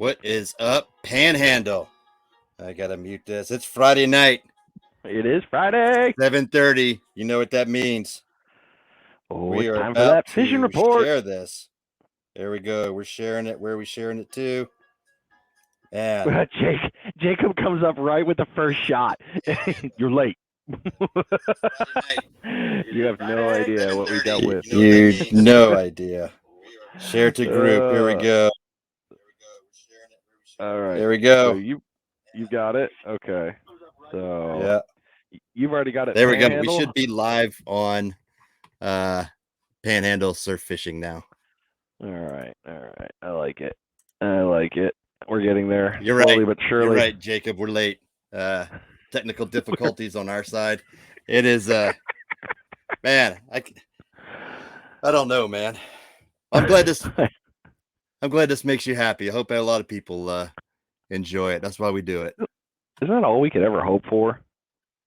What is up, Panhandle? I gotta mute this. It's Friday night. It is Friday. 7:30. You know what that means. Oh, it's time for that fishing report. Share this. There we go. We're sharing it. Where are we sharing it to? And Jacob comes up right with the first shot. You're late. You have no idea what we dealt with. You no idea. Share to group. Here we go. All right. There we go. So you got it. Okay. So yeah, you've already got it. There we Panhandle. go. We should be live on Panhandle surf fishing now. All right. I like it. We're getting there. You're slowly right. but surely. You're right, Jacob. We're late. Technical difficulties on our side. It is man, I don't know, man. I'm glad this makes you happy. I hope a lot of people enjoy it. That's why we do it. Isn't that all we could ever hope for?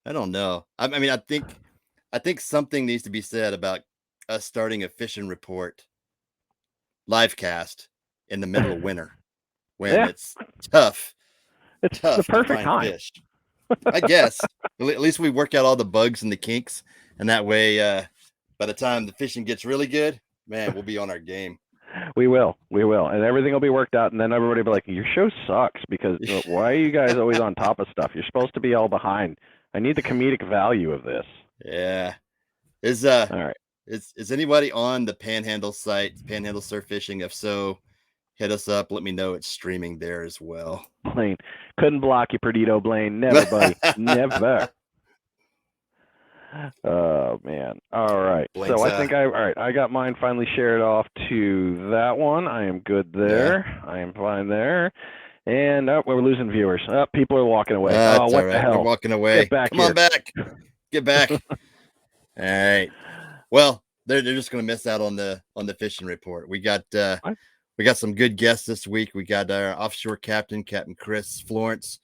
I don't know. I mean, I think something needs to be said about us starting a fishing report live cast in the middle of winter when it's tough. It's the perfect time. Fish. I guess. At least we work out all the bugs and the kinks, and that way, by the time the fishing gets really good, man, we'll be on our game. We will, and everything will be worked out, and then everybody will be like, "Your show sucks because why are you guys always on top of stuff? You're supposed to be all behind. I need the comedic value of this." Yeah. All right. Is anybody on the Panhandle site, Panhandle Surf Fishing? If so, hit us up. Let me know it's streaming there as well. Blaine, couldn't block you, Perdido. Blaine, never, buddy, never. Oh man! All right. Blaine's, so I think I got mine finally shared off to that one. I am good there. Yeah. I am fine there. And we're losing viewers. People are walking away. What the hell? We're walking away. Get back Come here. on back. Get back. All right. Well, they're just going to miss out on the fishing report. We got some good guests this week. We got our offshore captain, Captain Chris Florence,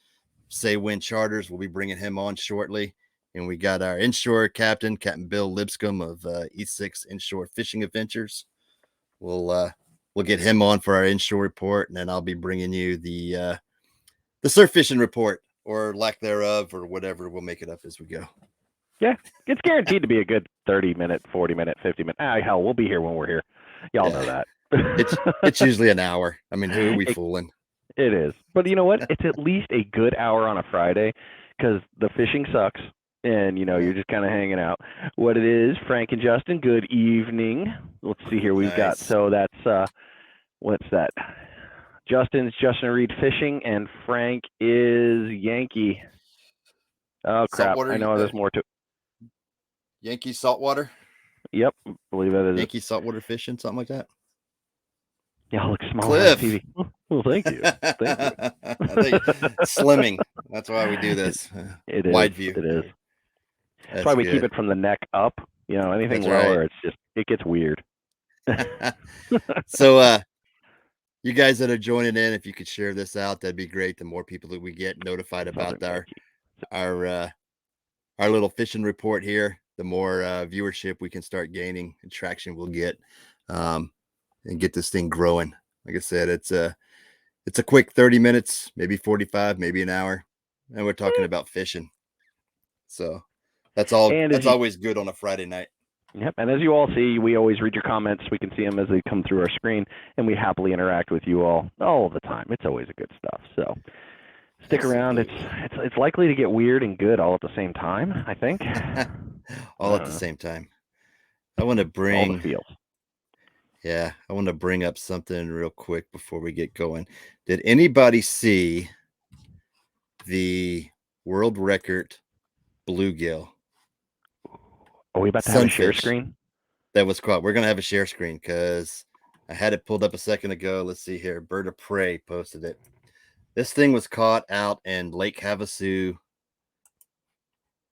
Say Wind Charters. We'll be bringing him on shortly. And we got our inshore captain, Captain Bill Lipscomb of E6 Inshore Fishing Adventures. We'll get him on for our inshore report, and then I'll be bringing you the surf fishing report, or lack thereof, or whatever. We'll make it up as we go. Yeah, it's guaranteed to be a good 30-minute, 40-minute, 50-minute. Hell, we'll be here when we're here. Y'all know that. It's usually an hour. I mean, who are we fooling? It is. But you know what? It's at least a good hour on a Friday because the fishing sucks. And, you're just kind of hanging out. What it is, Frank and Justin, good evening. Let's see here. We've got, so that's, what's that? Justin Reed Fishing, and Frank is Yankee. Oh, crap. Saltwater, I know there's more to it. Yankee Saltwater? Yep, I believe that is Yankee Saltwater Fishing, something like that. Y'all look small Cliff. on TV. Well, thank you. Slimming. That's why we do this. It is. Wide view. It is. That's why we keep it from the neck up. Anything That's lower, right. It gets weird. So, you guys that are joining in, if you could share this out, that'd be great. The more people that we get notified about our little fishing report here, the more viewership we can start gaining and traction we'll get, and get this thing growing. Like I said, it's a quick 30 minutes, maybe 45, maybe an hour, and we're talking about fishing. So that's always good on a Friday night. Yep. And as you all see, we always read your comments. We can see them as they come through our screen, and we happily interact with you all the time. It's always a good stuff. So stick around. It's likely to get weird and good all at the same time, I think. All at the same time. I want to bring all the feels. Yeah, I want to bring up something real quick before we get going. Did anybody see the world record bluegill? Are we about to have a share screen? That was caught. We're going to have a share screen because I had it pulled up a second ago. Let's see here. Bird of Prey posted it. This thing was caught out in Lake Havasu,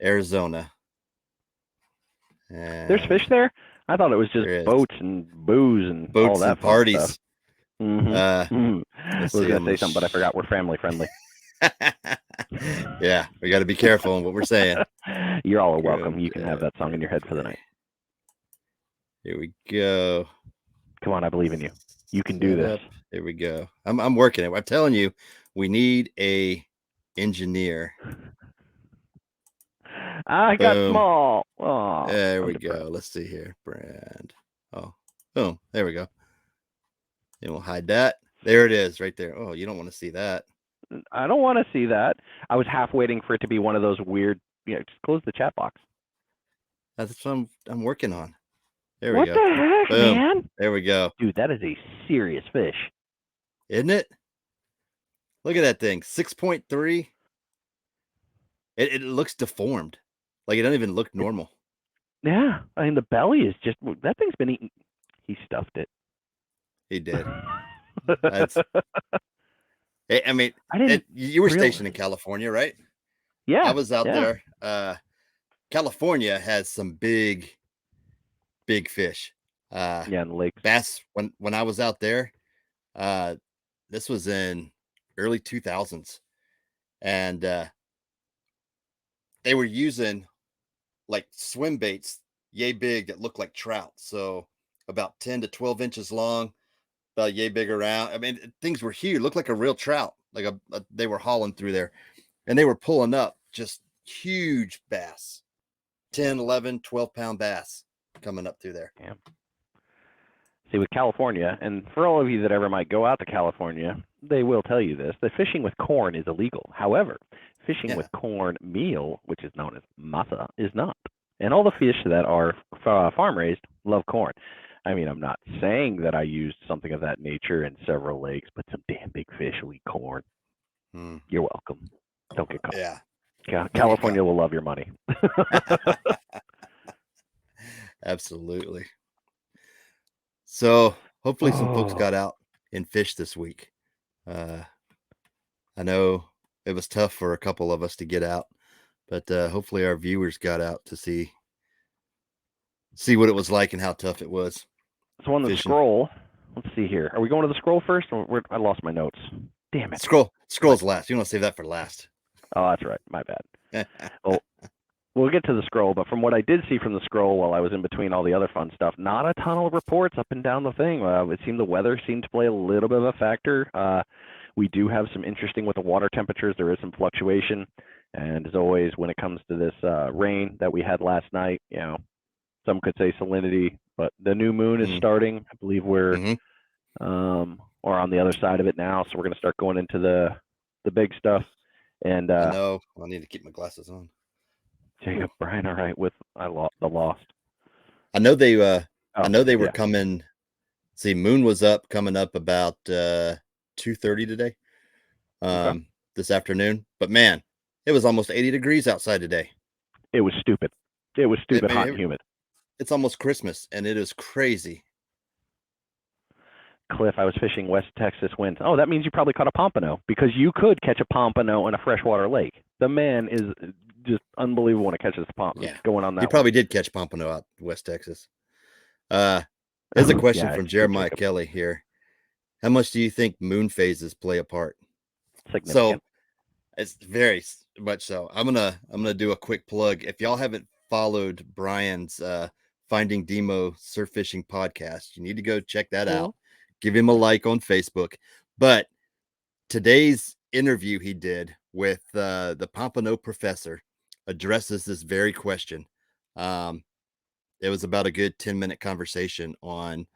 Arizona. And there's fish there? I thought it was just boats and booze and all that and parties. Stuff. Mm-hmm. I was going to say something, but I forgot we're family friendly. Yeah, we got to be careful on what we're saying. You're all welcome. You can have that song in your head for the night. Here we go. Come on, I believe in you. You can do this. Here we go. I'm working it. I'm telling you, we need a engineer. I got Boom. small. Oh, There I'm we depressed. go. Let's see here. Brand. Oh, boom. There we go. And we'll hide that. There it is right there. Oh, you don't want to see that. I don't want to see that. I was half waiting for it to be one of those weird, just close the chat box. That's what I'm working on. There we What go. the heck, Boom. man? There we go. Dude, that is a serious fish. Isn't it? Look at that thing. 6.3. It looks deformed. Like it doesn't even look normal. Yeah, I mean the belly is just that thing's been eating. He stuffed it. He did. That's. I mean, I didn't. you were real- stationed in California, right? Yeah, I was out yeah. there. California has some big fish. Yeah, in the lakes. Bass. When I was out there, this was in early 2000s, and they were using like swim baits, yay big, that looked like trout. So about 10 to 12 inches long, about yay big around. I mean, things were huge. Looked like a real trout. Like they were hauling through there, and they were pulling up just huge bass, 10, 11, 12-pound bass coming up through there. Yeah. See, with California, and for all of you that ever might go out to California, they will tell you this: that fishing with corn is illegal. However, fishing with corn meal, which is known as masa, is not. And all the fish that are farm raised love corn. I mean, I'm not saying that I used something of that nature in several lakes, but some damn big fish will eat corn. You're welcome. Don't get caught. Yeah. California will love your money. Absolutely. So hopefully some folks got out and fished this week. I know it was tough for a couple of us to get out, but hopefully our viewers got out to see what it was like and how tough it was. So on the scroll, let's see here. Are we going to the scroll first? I lost my notes. Damn it. Scroll's last. You want to save that for last. Oh, that's right. My bad. Well, we'll get to the scroll, but from what I did see from the scroll while I was in between all the other fun stuff, not a ton of reports up and down the thing. It seemed the weather seemed to play a little bit of a factor. We do have some interesting with the water temperatures. There is some fluctuation. And as always, when it comes to this rain that we had last night, some could say salinity, but the new moon is starting. I believe we're or on the other side of it now, so we're going to start going into the big stuff. And I know I need to keep my glasses on. Jacob, Brian, all right with the Lost. I know they were coming. See, moon was up, coming up about 2:30 today, this afternoon. But man, it was almost 80 degrees outside today. It was stupid. It was stupid hot and humid. It's almost Christmas, and it is crazy. Cliff, I was fishing West Texas winds. Oh, that means you probably caught a pompano, because you could catch a pompano in a freshwater lake. The man is just unbelievable when it catches the pompano. Yeah, going on that. He probably did catch pompano out West Texas. There's a question from Jeremiah Kelly here. How much do you think moon phases play a part? Significant. So it's very much so. I'm gonna do a quick plug. If y'all haven't followed Brian's Finding Demo Surf Fishing podcast, you need to go check that out. Give him a like on Facebook. But today's interview he did with the Pompano professor addresses this very question. It was about a good 10-minute conversation on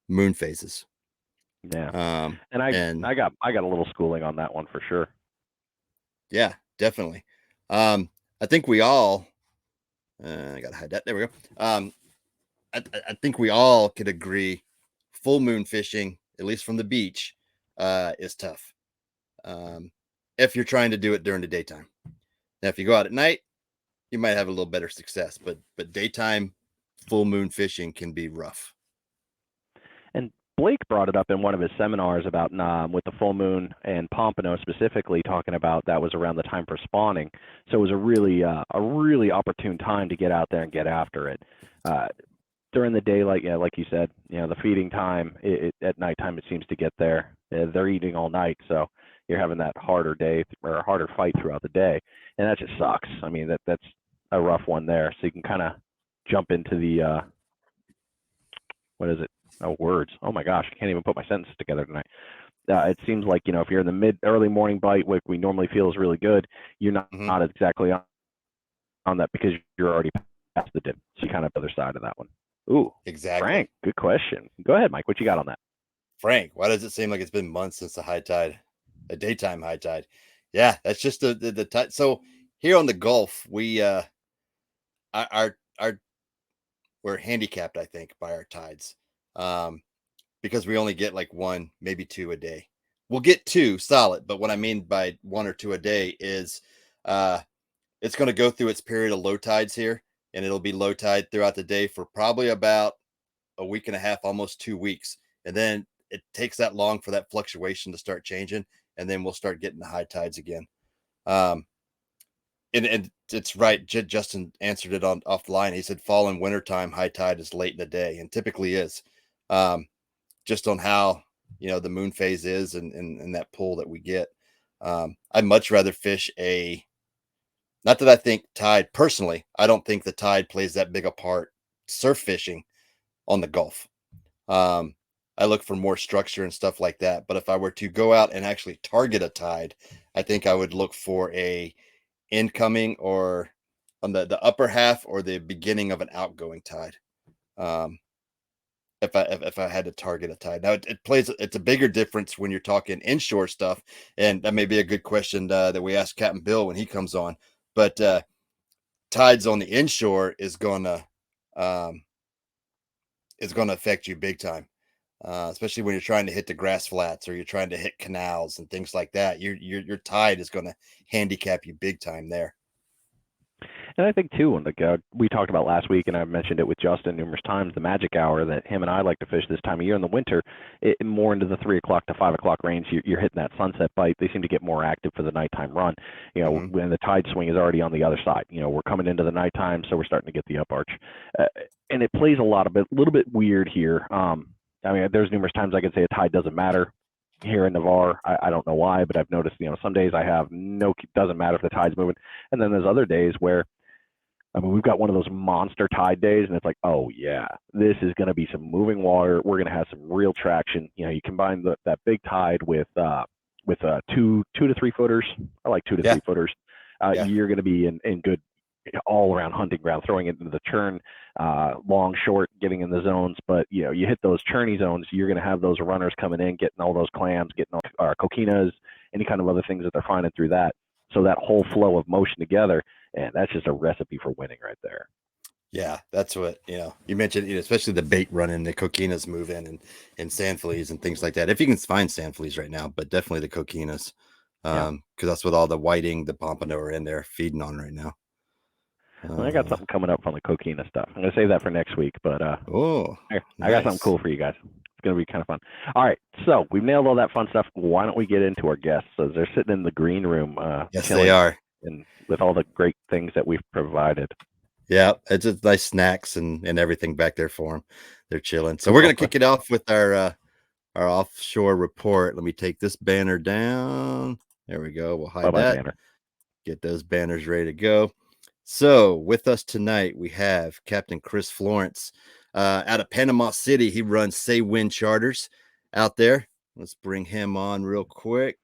moon phases. Yeah. And I got a little schooling on that one for sure. Yeah, definitely. I think we all I gotta hide that. There we go. I think we all could agree full moon fishing, at least from the beach, is tough. If you're trying to do it during the daytime. Now, if you go out at night, you might have a little better success, but daytime full moon fishing can be rough. And Blake brought it up in one of his seminars about with the full moon and pompano specifically, talking about that was around the time for spawning. So it was a really opportune time to get out there and get after it. During the day, like you said, the feeding time, at nighttime it seems to get there. They're eating all night, so you're having that harder day or a harder fight throughout the day, and that just sucks. I mean, that's a rough one there. So you can kind of jump into the what is it? Oh, words. Oh my gosh, I can't even put my sentences together tonight. It seems like, if you're in the early morning bite, which we normally feel is really good, you're not exactly on that because you're already past the dip. So you kind of the other side of that one. Ooh, Exactly. Frank, good question. Go ahead, Mike. What you got on that? Frank, why does it seem like it's been months since the high tide, a daytime high tide? Yeah, that's just the tide. So here on the Gulf, we our we're handicapped, I think, by our tides, because we only get like one, maybe two a day. We'll get two solid, but what I mean by one or two a day is, uh, it's going to go through its period of low tides here, and it'll be low tide throughout the day for probably about a week and a half, almost 2 weeks, and then it takes that long for that fluctuation to start changing, and then we'll start getting the high tides again. Um, and it's right. Justin answered it on off the line. He said fall and wintertime high tide is late in the day, and typically is, um, just on how the moon phase is and that pull that we get. I'd much rather fish a. Not that I think tide personally. I don't think the tide plays that big a part surf fishing on the Gulf. Um, I look for more structure and stuff like that. But if I were to go out and actually target a tide, I think I would look for a incoming or on the upper half or the beginning of an outgoing tide. Um, if I had to target a tide. Now it's a bigger difference when you're talking inshore stuff, and that may be a good question that we ask Captain Bill when he comes on. But tides on the inshore um, is gonna affect you big time. Especially when you're trying to hit the grass flats or you're trying to hit canals and things like that. Your tide is going to handicap you big time there. And I think too, like we talked about last week, and I've mentioned it with Justin numerous times, the magic hour that him and I like to fish this time of year in the winter, more into the 3 o'clock to 5 o'clock range. You're hitting that sunset bite. They seem to get more active for the nighttime run. When the tide swing is already on the other side. We're coming into the nighttime, so we're starting to get the up arch, and it plays a little bit weird here. I mean, there's numerous times I could say a tide doesn't matter here in Navarre. I don't know why, but I've noticed, some days I have doesn't matter if the tide's moving. And then there's other days where, I mean, we've got one of those monster tide days, and it's like, oh yeah, this is going to be some moving water. We're going to have some real traction. You combine that big tide with 2 to 3 footers. I like 2 to 3 footers. You're going to be in good all around hunting ground, throwing it into the churn, long, short, getting in the zones. But you hit those churny zones, you're going to have those runners coming in, getting all those clams, getting all coquinas, any kind of other things that they're finding through that. So that whole flow of motion together, and that's just a recipe for winning right there. Yeah, that's what you mentioned, especially the bait running, the coquinas move in and sand fleas and things like that. If you can find sand fleas right now, but definitely the coquinas, because that's what all the whiting, the pompano are in there feeding on right now. I got something coming up on the coquina stuff. I'm going to save that for next week, but I got something cool for you guys. It's going to be kind of fun. All right, so we've nailed all that fun stuff. Why don't we get into our guests? So they're sitting in the green room. Yes, they are. And with all the great things that we've provided. Yeah, it's just nice snacks and everything back there for them. They're chilling. So we're going to kick it off with our offshore report. Let me take this banner down. There we go. We'll hide that. Banner. Get those banners ready to go. So with us tonight, we have Captain Chris Florence out of Panama City. He runs Say Wind Charters out there. Let's bring him on real quick.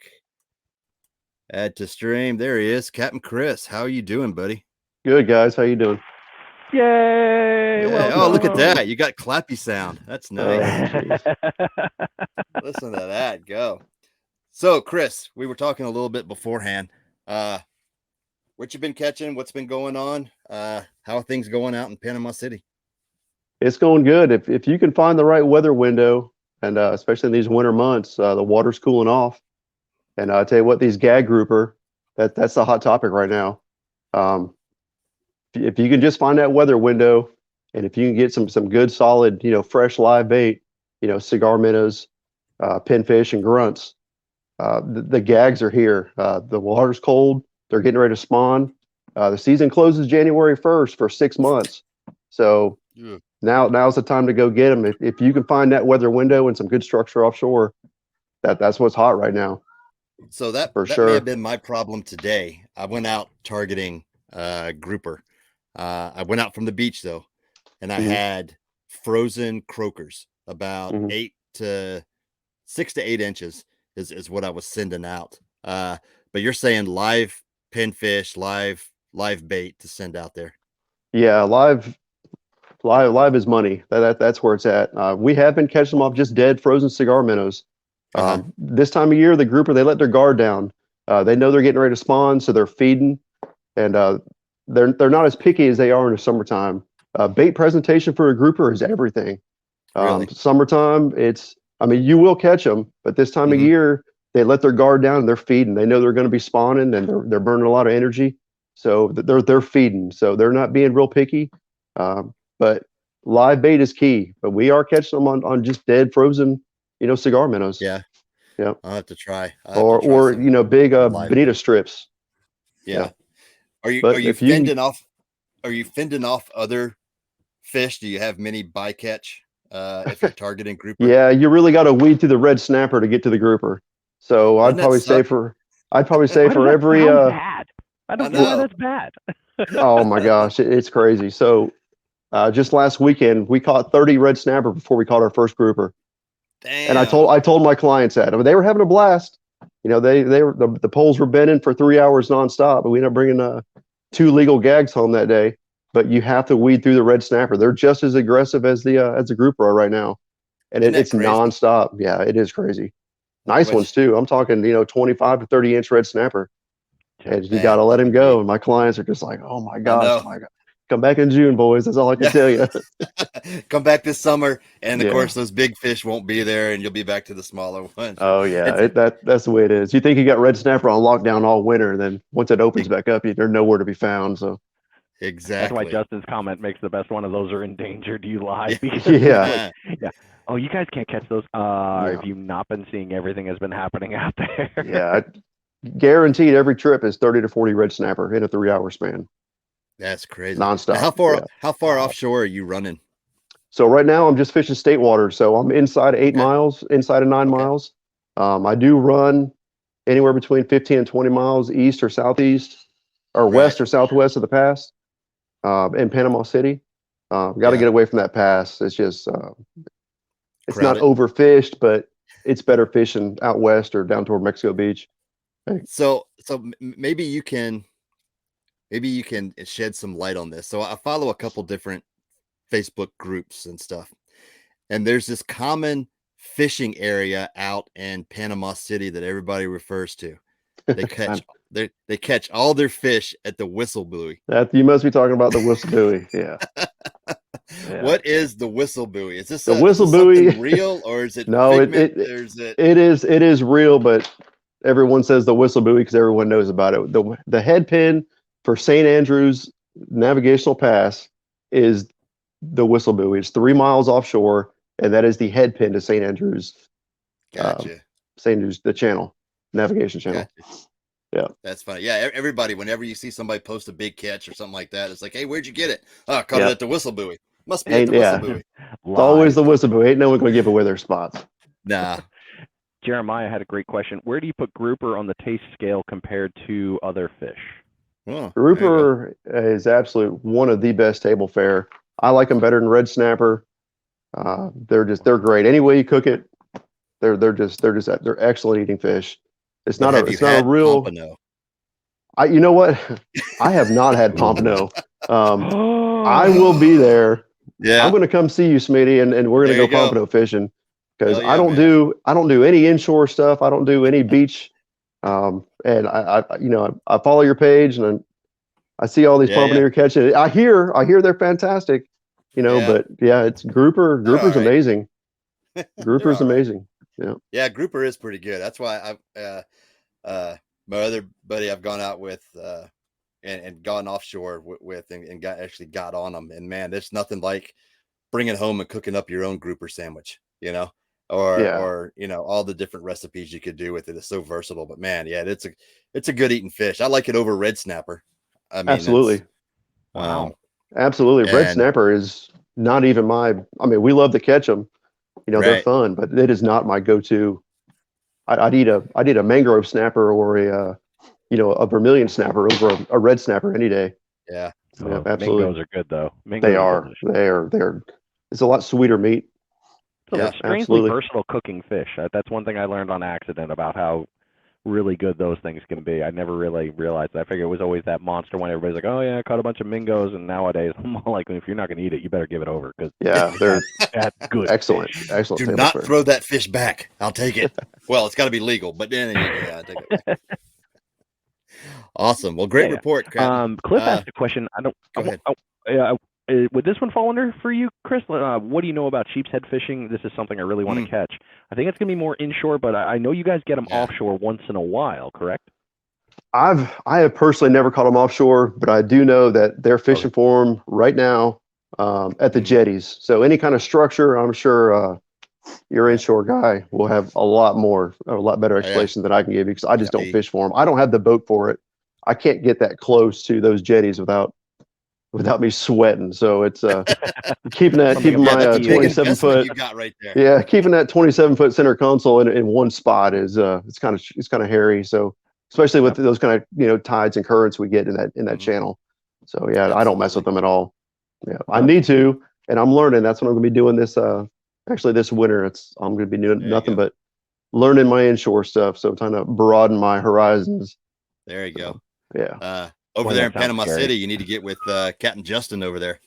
Add to stream. There he is. Captain Chris, how are you doing, buddy? Good, guys. How you doing? Yay! Yeah. Oh, look at that. You got clappy sound. That's nice. Listen to that. Go. So, Chris, we were talking a little bit beforehand. What you been catching? What's been going on? How are things going out in Panama City? It's going good. If you can find the right weather window, and especially in these winter months, the water's cooling off. And I tell you what, these Gag Grouper, that's the hot topic right now. If you can just find that weather window, and if you can get some good solid, fresh live bait, cigar minnows, pinfish, and grunts, the gags are here. The water's cold. They're getting ready to spawn. The season closes January 1st for 6 months. So now's the time to go get them. If you can find that weather window and some good structure offshore, that's what's hot right now. So that may have been my problem today. I went out targeting grouper. I went out from the beach though, and I had frozen croakers about 6 to 8 inches. is what I was sending out. But you're saying live pinfish, live bait to send out there. Yeah, live is money. That's where it's at. We have been catching them off just dead frozen cigar minnows. This time of year, the grouper, they let their guard down. They know they're getting ready to spawn, so they're feeding, and they're not as picky as they are in the summertime. Bait presentation for a grouper is everything. Really? Summertime, you will catch them, but this time of year, they let their guard down and they're feeding. They know they're going to be spawning and they're burning a lot of energy, so they're feeding. So they're not being real picky. But live bait is key. But we are catching them on just dead frozen, cigar minnows. Yeah. Yeah. I'll have to try. Or big bonita bait. strips. Yeah. Are you fending off other fish? Do you have many bycatch if you're targeting grouper? Yeah, you really got to weed through the red snapper to get to the grouper. So I'd probably say for every bad. I don't know why that's bad. Oh my gosh, it's crazy. So just last weekend we caught 30 red snapper before we caught our first grouper. Damn. And I told my clients that. I mean, they were having a blast. They were the poles were bending for 3 hours nonstop, but we ended up bringing 2 legal gags home that day. But you have to weed through the red snapper. They're just as aggressive as the grouper are right now, and it's nonstop. Yeah, it is crazy. Nice ones too. I'm talking 25 to 30 inch red snapper, and you got to let him go. And my clients are just like, oh my gosh, come back in June, boys. That's all I can tell you. Come back this summer, and of course those big fish won't be there, and you'll be back to the smaller ones. Oh yeah, that's the way it is. You think you got red snapper on lockdown all winter, then once it opens back up, they're nowhere to be found. So exactly. That's why Justin's comment makes the best one of those are endangered. You lie. Yeah. Oh, you guys can't catch those. Have you not been seeing everything has been happening out there? Yeah, guaranteed every trip is 30 to 40 red snapper in a 3 hour span. That's crazy. Nonstop. How far offshore are you running? So right now I'm just fishing state water. So I'm inside 8 miles, inside of 9 miles. I do run anywhere between 15 and 20 miles east or southeast or west or southwest of the pass in Panama City. Got to get away from that pass. It's just, it's not overfished, but it's better fishing out west or down toward Mexico Beach. So maybe you can shed some light on this. So I follow a couple different Facebook groups and stuff, and there's this common fishing area out in Panama City that everybody refers to. They catch they catch all their fish at the whistle buoy. That you must be talking about the whistle buoy. Yeah. What is the whistle buoy? Is this the whistle buoy real, or is it no? It is real, but everyone says the whistle buoy because everyone knows about it. The head pin for St. Andrews Navigational Pass is the whistle buoy. It's 3 miles offshore, and that is the head pin to St. Andrews. Gotcha. St. Andrews, the channel, navigation channel. Gotcha. Yeah, that's funny. Yeah, everybody, whenever you see somebody post a big catch or something like that, it's like, hey, where'd you get it? Oh, I caught it at the whistle buoy. Must be at the whistle buoy. It's always the whistle buoy. Ain't no one going to give away their spots. Nah. Jeremiah had a great question. Where do you put grouper on the taste scale compared to other fish? Oh, grouper is absolutely one of the best table fare. I like them better than red snapper. They're great. Any way you cook it, they're excellent eating fish. It's not a real. Pompano? You know what? I have not had pompano. I will be there. Yeah, I'm going to come see you, Smitty, and we're going to go pompano fishing because I don't do any inshore stuff. I don't do any beach. And I follow your page and I see all these pompano you're catching. I hear they're fantastic. But it's grouper's amazing. Grouper's amazing. Yeah. Yeah, grouper is pretty good. That's why my other buddy I've gone out with and gone offshore with and got on them. And man, there's nothing like bringing home and cooking up your own grouper sandwich, or all the different recipes you could do with it. It's so versatile. But man, it's a good eating fish. I like it over red snapper. I mean, absolutely. Wow. Absolutely. Red snapper is not even we love to catch them. They're fun, but it is not my go-to. I'd eat a mangrove snapper or a vermilion snapper over a red snapper any day. Yeah. Absolutely. Mangoes are good though. They are. It's a lot sweeter meat. So Yeah, it's strangely absolutely. versatile cooking fish. That's one thing I learned on accident about how really good those things can be. I never really realized that. I figured it was always that monster one. Everybody's like, oh, yeah, I caught a bunch of mingos. And nowadays, I'm all like, if you're not going to eat it, you better give it over because Yeah, they're that's good excellent, fish. excellent do table not fish. throw that fish back. I'll take it. Well, it's got to be legal, but then yeah, I take it back. Awesome. Well, great Yeah. report, Captain. Cliff asked a question. Go ahead. Would this one fall under for you, Chris? What do you know about sheep's head fishing? This is something I really want to catch. I think it's going to be more inshore, but I know you guys get them offshore once in a while, correct? I have personally never caught them offshore, but I do know that they're fishing for them right now at the jetties. So any kind of structure, I'm sure your inshore guy will have a lot better explanation than I can give you because I just don't fish for them. I don't have the boat for it. I can't get that close to those jetties without me sweating. So it's keeping my 27-foot. You got right there. Yeah, keeping that 27-foot center console in one spot is it's kind of hairy. So especially with those kind of tides and currents we get in that channel. So yeah, absolutely. I don't mess with them at all. Yeah, I need to, and I'm learning. That's what I'm going to be doing this actually this winter. I'm going to be doing nothing but learning my inshore stuff. So I'm trying to broaden my horizons. There you go. Yeah. Over there in Panama City, you need to get with Captain Justin over there.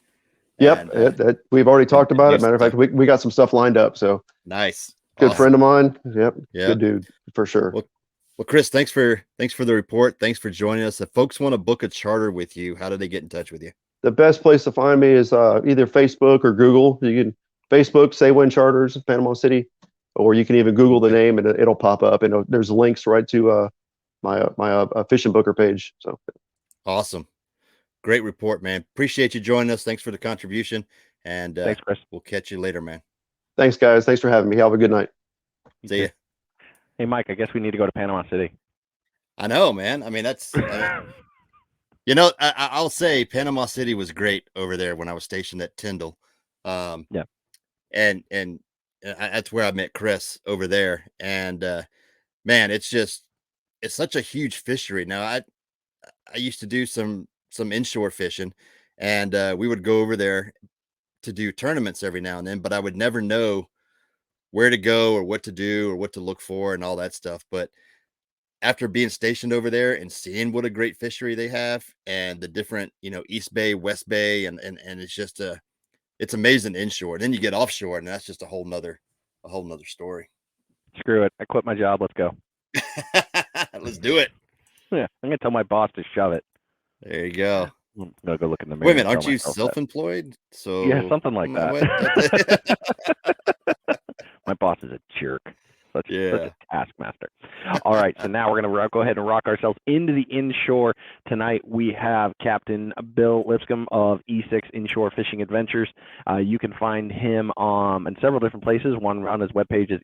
Yep, we've already talked about it. Matter of fact, we got some stuff lined up. So nice. Good friend of mine. Yep. Good dude for sure. Well, Chris, thanks for the report. Thanks for joining us. If folks want to book a charter with you, how do they get in touch with you? The best place to find me is either Facebook or Google. You can Facebook, Say When Charters, Panama City, or you can even Google the name and it'll pop up. And there's links right to my fishing booker page. So awesome. Great report, man. Appreciate you joining us. Thanks for the contribution. And thanks, Chris. We'll catch you later, man. Thanks, guys. Thanks for having me. Have a good night. See ya. Hey, Mike, I guess we need to go to Panama City. I know, man. I mean, that's, I'll say Panama City was great over there when I was stationed at Tyndall. And that's where I met Chris over there. And man, it's such a huge fishery. Now, I used to do some inshore fishing, and we would go over there to do tournaments every now and then, but I would never know where to go or what to do or what to look for and all that stuff. But after being stationed over there and seeing what a great fishery they have and the different, East Bay, West Bay, and it's just it's amazing inshore. Then you get offshore and that's just a whole nother story. Screw it. I quit my job. Let's go. Let's do it. Yeah. I'm going to tell my boss to shove it. There you go. I'm going to go look in the mirror. Wait a minute, aren't you self-employed? So yeah, something like that. My boss is a jerk. Such a taskmaster. All right, so now we're going to go ahead and rock ourselves into the inshore. Tonight we have Captain Bill Lipscomb of E6 Inshore Fishing Adventures. You can find him in several different places. One on his webpage is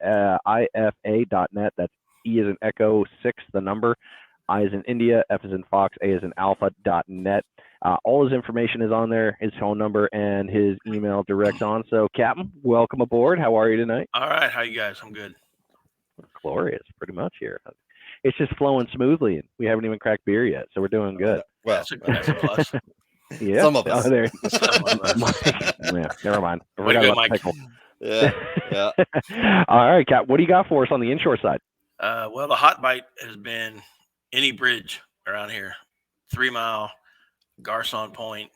e6ifa.net. That's E as in Echo, 6, the number. I as in India, F as in Fox, A as in Alpha.net. All his information is on there, his phone number and his email direct on. So, Captain, welcome aboard. How are you tonight? All right. How you guys? I'm good. Glorious, pretty much here. It's just flowing smoothly, and we haven't even cracked beer yet, so we're doing good. Well, that's a plus. Yeah. Some of us. Oh, there. Some of us. Yeah, never mind. I Way to forgot go, about the Mike. pickle. Yeah. All right, Cap, what do you got for us on the inshore side? Well, the hot bite has been any bridge around here, 3 Mile, Garcon Point,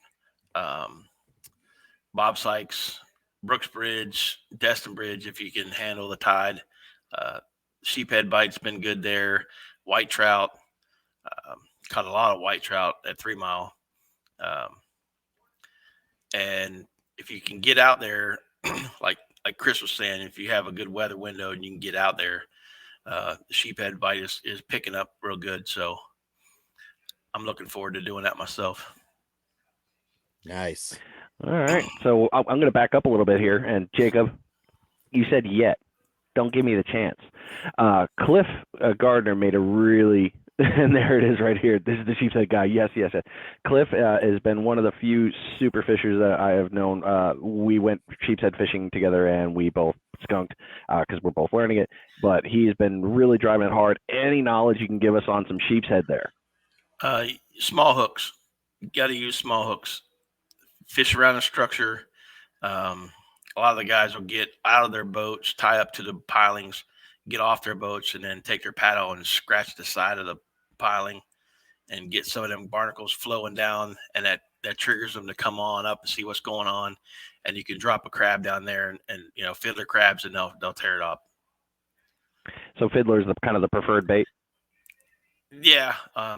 Bob Sykes, Brooks Bridge, Destin Bridge, if you can handle the tide. Sheephead bite's been good there. White trout, caught a lot of white trout at 3 Mile. And if you can get out there, like Chris was saying, if you have a good weather window and you can get out there, the sheephead bite is picking up real good. So I'm looking forward to doing that myself. Nice. All right. So I'm going to back up a little bit here. And Jacob, you said yet. Don't give me the chance. Cliff Gardner made a really, and there it is right here. This is the sheephead guy. Yes. Cliff has been one of the few super fishers that I have known. We went sheephead fishing together and we both skunked because we're both learning it. But he's been really driving it hard. Any knowledge you can give us on some sheephead there? Small hooks. You got to use small hooks. Fish around a structure. a lot of the guys will get out of their boats, tie up to the pilings, get off their boats, and then take their paddle and scratch the side of the piling and get some of them barnacles flowing down, and that triggers them to come on up and see what's going on. And you can drop a crab down there and fiddler crabs, and they'll tear it up. So fiddler's kind of the preferred bait. Yeah,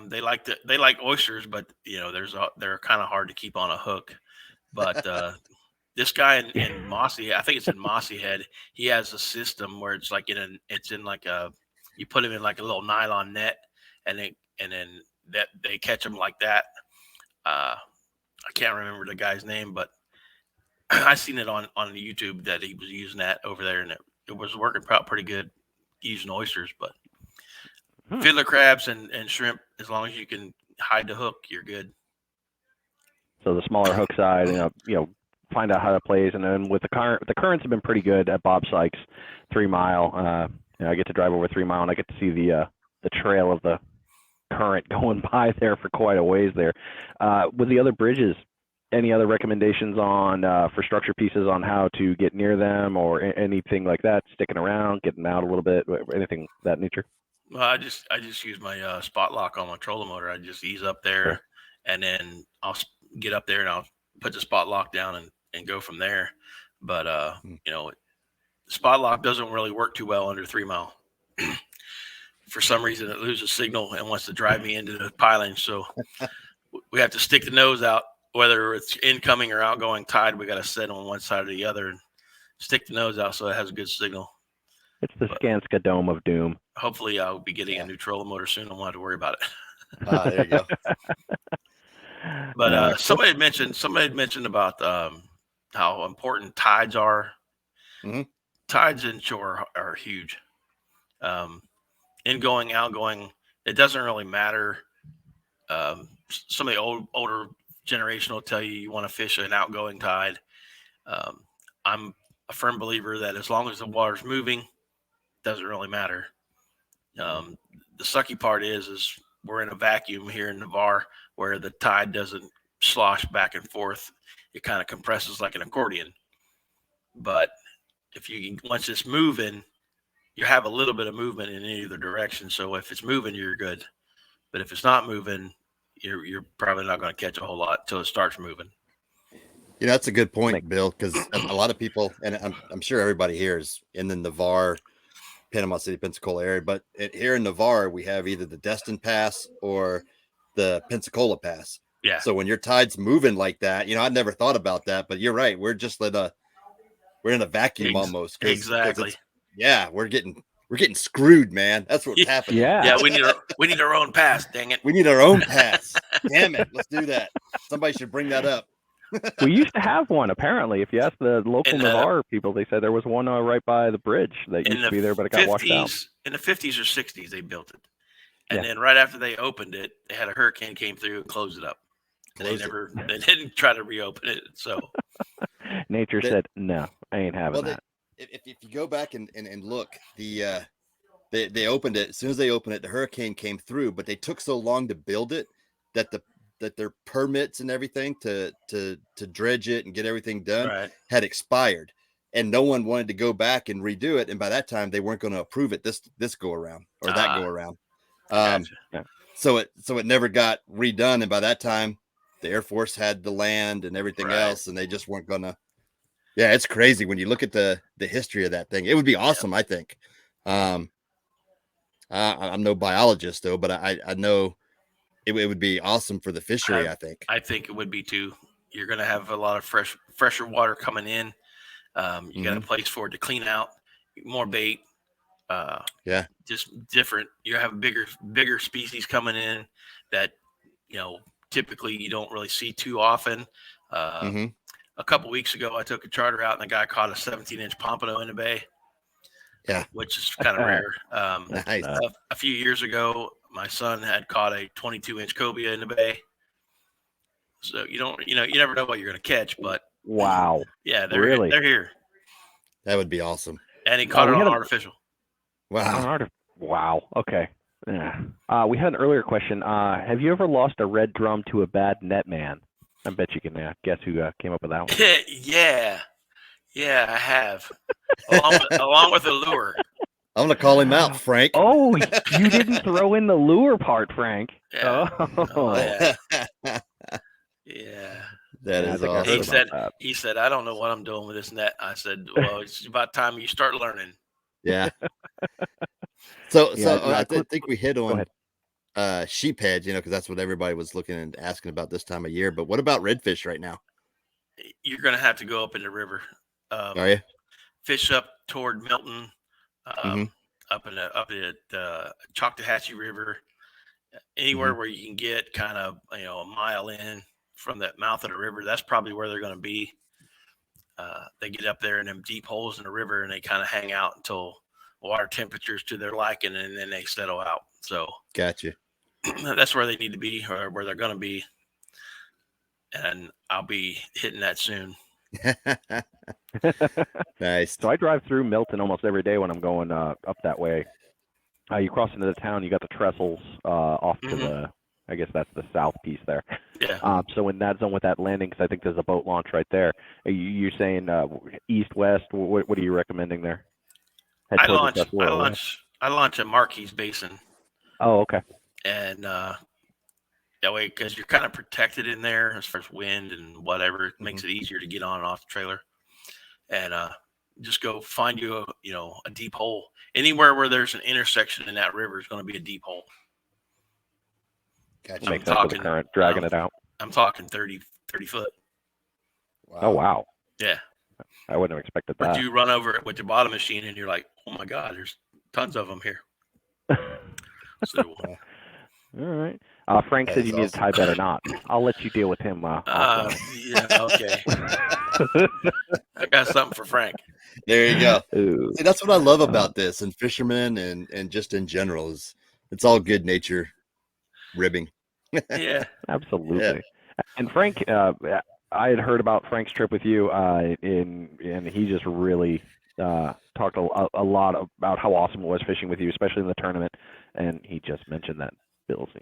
they like oysters, but they're kind of hard to keep on a hook. But this guy in Mossy, I think it's in Mossy Head, he has a system where it's like you put him in like a little nylon net, and then that they catch him like that. I can't remember the guy's name, but I seen it on the YouTube that he was using that over there, and it was working pretty good using oysters. But fiddler crabs and shrimp, as long as you can hide the hook, you're good. So the smaller hook side, find out how it plays, and then with the currents have been pretty good at Bob Sykes 3 Mile. I get to drive over 3 Mile, and I get to see the trail of the current going by there for quite a ways there. With the other bridges, any other recommendations on for structure pieces on how to get near them, or anything like that? Sticking around, getting out a little bit, anything of that nature? Well, I just use my spot lock on my trolling motor. I just ease up there, sure, and then I'll get up there and I'll put the spot lock down and go from there. But spot lock doesn't really work too well under 3 Mile. For some reason, it loses signal and wants to drive me into the piling. So we have to stick the nose out, whether it's incoming or outgoing tide. We got to set on one side or the other and stick the nose out so it has a good signal. It's the Skanska Dome of Doom. Hopefully, I'll be getting a new trolling motor soon. I won't have to worry about it. There you go. But somebody had mentioned about how important tides are. Mm-hmm. Tides inshore are huge. Ingoing, outgoing, it doesn't really matter. Some of the older generation will tell you want to fish an outgoing tide. I'm a firm believer that as long as the water's moving, doesn't really matter. The sucky part is we're in a vacuum here in Navarre where the tide doesn't slosh back and forth. It kind of compresses like an accordion. But once it's moving, you have a little bit of movement in either direction. So if it's moving, you're good. But if it's not moving, you're probably not going to catch a whole lot until it starts moving. That's a good point, Bill, because a lot of people, and I'm sure everybody here is in the Navarre, Panama City, Pensacola area, but here in Navarre, we have either the Destin Pass or the Pensacola Pass. Yeah. So when your tide's moving like that, I never thought about that, but you're right. We're just we're in a vacuum almost. Exactly. We're getting screwed, man. That's what's happening. Yeah. We need our own pass. Dang it. We need our own pass. Damn it. Let's do that. Somebody should bring that up. We used to have one, apparently. If you ask the local Navarre people, they said there was one right by the bridge that used to be there, but it got washed out. In the 50s or 60s, they built it. And then right after they opened it, they had a hurricane came through and closed it up. They didn't try to reopen it. So nature said, no, I ain't having that. If you go back and look, they opened it. As soon as they opened it, the hurricane came through, but they took so long to build it that their permits and everything to dredge it and get everything done had expired, and no one wanted to go back and redo it. And by that time, they weren't going to approve it this go around or that go around. Gotcha. So it never got redone. And by that time, the Air Force had the land and everything else, and they just weren't going to. Yeah, it's crazy when you look at the history of that thing. It would be awesome, I think. I'm no biologist though, but I know it would be awesome for the fishery. I think it would be too. You're going to have a lot of fresher water coming in. You got a place for it to clean out, more bait. Just different. You have bigger species coming in that typically you don't really see too often. A couple weeks ago, I took a charter out and the guy caught a 17-inch pompano in the bay. Yeah, which is kind of rare. Nice. A few years ago, my son had caught a 22-inch cobia in the bay. So you never know what you're going to catch, but wow, yeah, they're here. That would be awesome. And he caught it on artificial. Wow. Wow. Okay. Yeah. We had an earlier question. Have you ever lost a red drum to a bad net man? I bet you can guess who came up with that one. Yeah, I have. along with a lure. I'm gonna call him out, Frank. Oh, you didn't throw in the lure part, Frank. Yeah. Oh, Yeah. Yeah. That I is think I heard awesome. about that. He said, I don't know what I'm doing with this net. I said, well, it's about time you start learning. Yeah. So Yeah, I quick- think we hit go on ahead. sheephead, because that's what everybody was looking and asking about this time of year. But what about redfish right now? You're going to have to go up in the river. Are you? Fish up toward Milton, Mhm. up at Choctawhatchee River, anywhere where you can get kind of a mile in from that mouth of the river. That's probably where they're going to be. They get up there in them deep holes in the river and they kind of hang out until water temperatures to their liking, and then they settle out. So Gotcha. that's where they need to be, or where they're going to be. And I'll be hitting that soon. Nice. So I drive through Milton almost every day when I'm going up that way. You cross into the town, you got the trestles off to the, I guess that's the south piece there. Yeah. So in that zone with that landing, because I think there's a boat launch right there. You're saying east, west? What are you recommending there? Head I towards the launch at Marquis Basin, Oh, okay. and that way, because you're kind of protected in there as far as wind and whatever, it makes it easier to get on and off the trailer. And just go find you a deep hole. Anywhere where there's an intersection in that river is going to be a deep hole. Gotcha. Makes sense with the current dragging it out. I'm talking 30 foot. Wow. Oh, wow. Yeah. I wouldn't have expected But that. you run over it with your bottom machine and you're like, oh my God, there's tons of them here. So, all right. Frank said you need to tie better knot. I'll let you deal with him. yeah, okay. I got something for Frank. There you go. Ooh. See, that's what I love about this, and fishermen and just in general is it's all good nature ribbing. Yeah. Absolutely. Yeah. And Frank, I had heard about Frank's trip with you, and he just really talked a lot about how awesome it was fishing with you, especially in the tournament. And he just mentioned that Bill's in.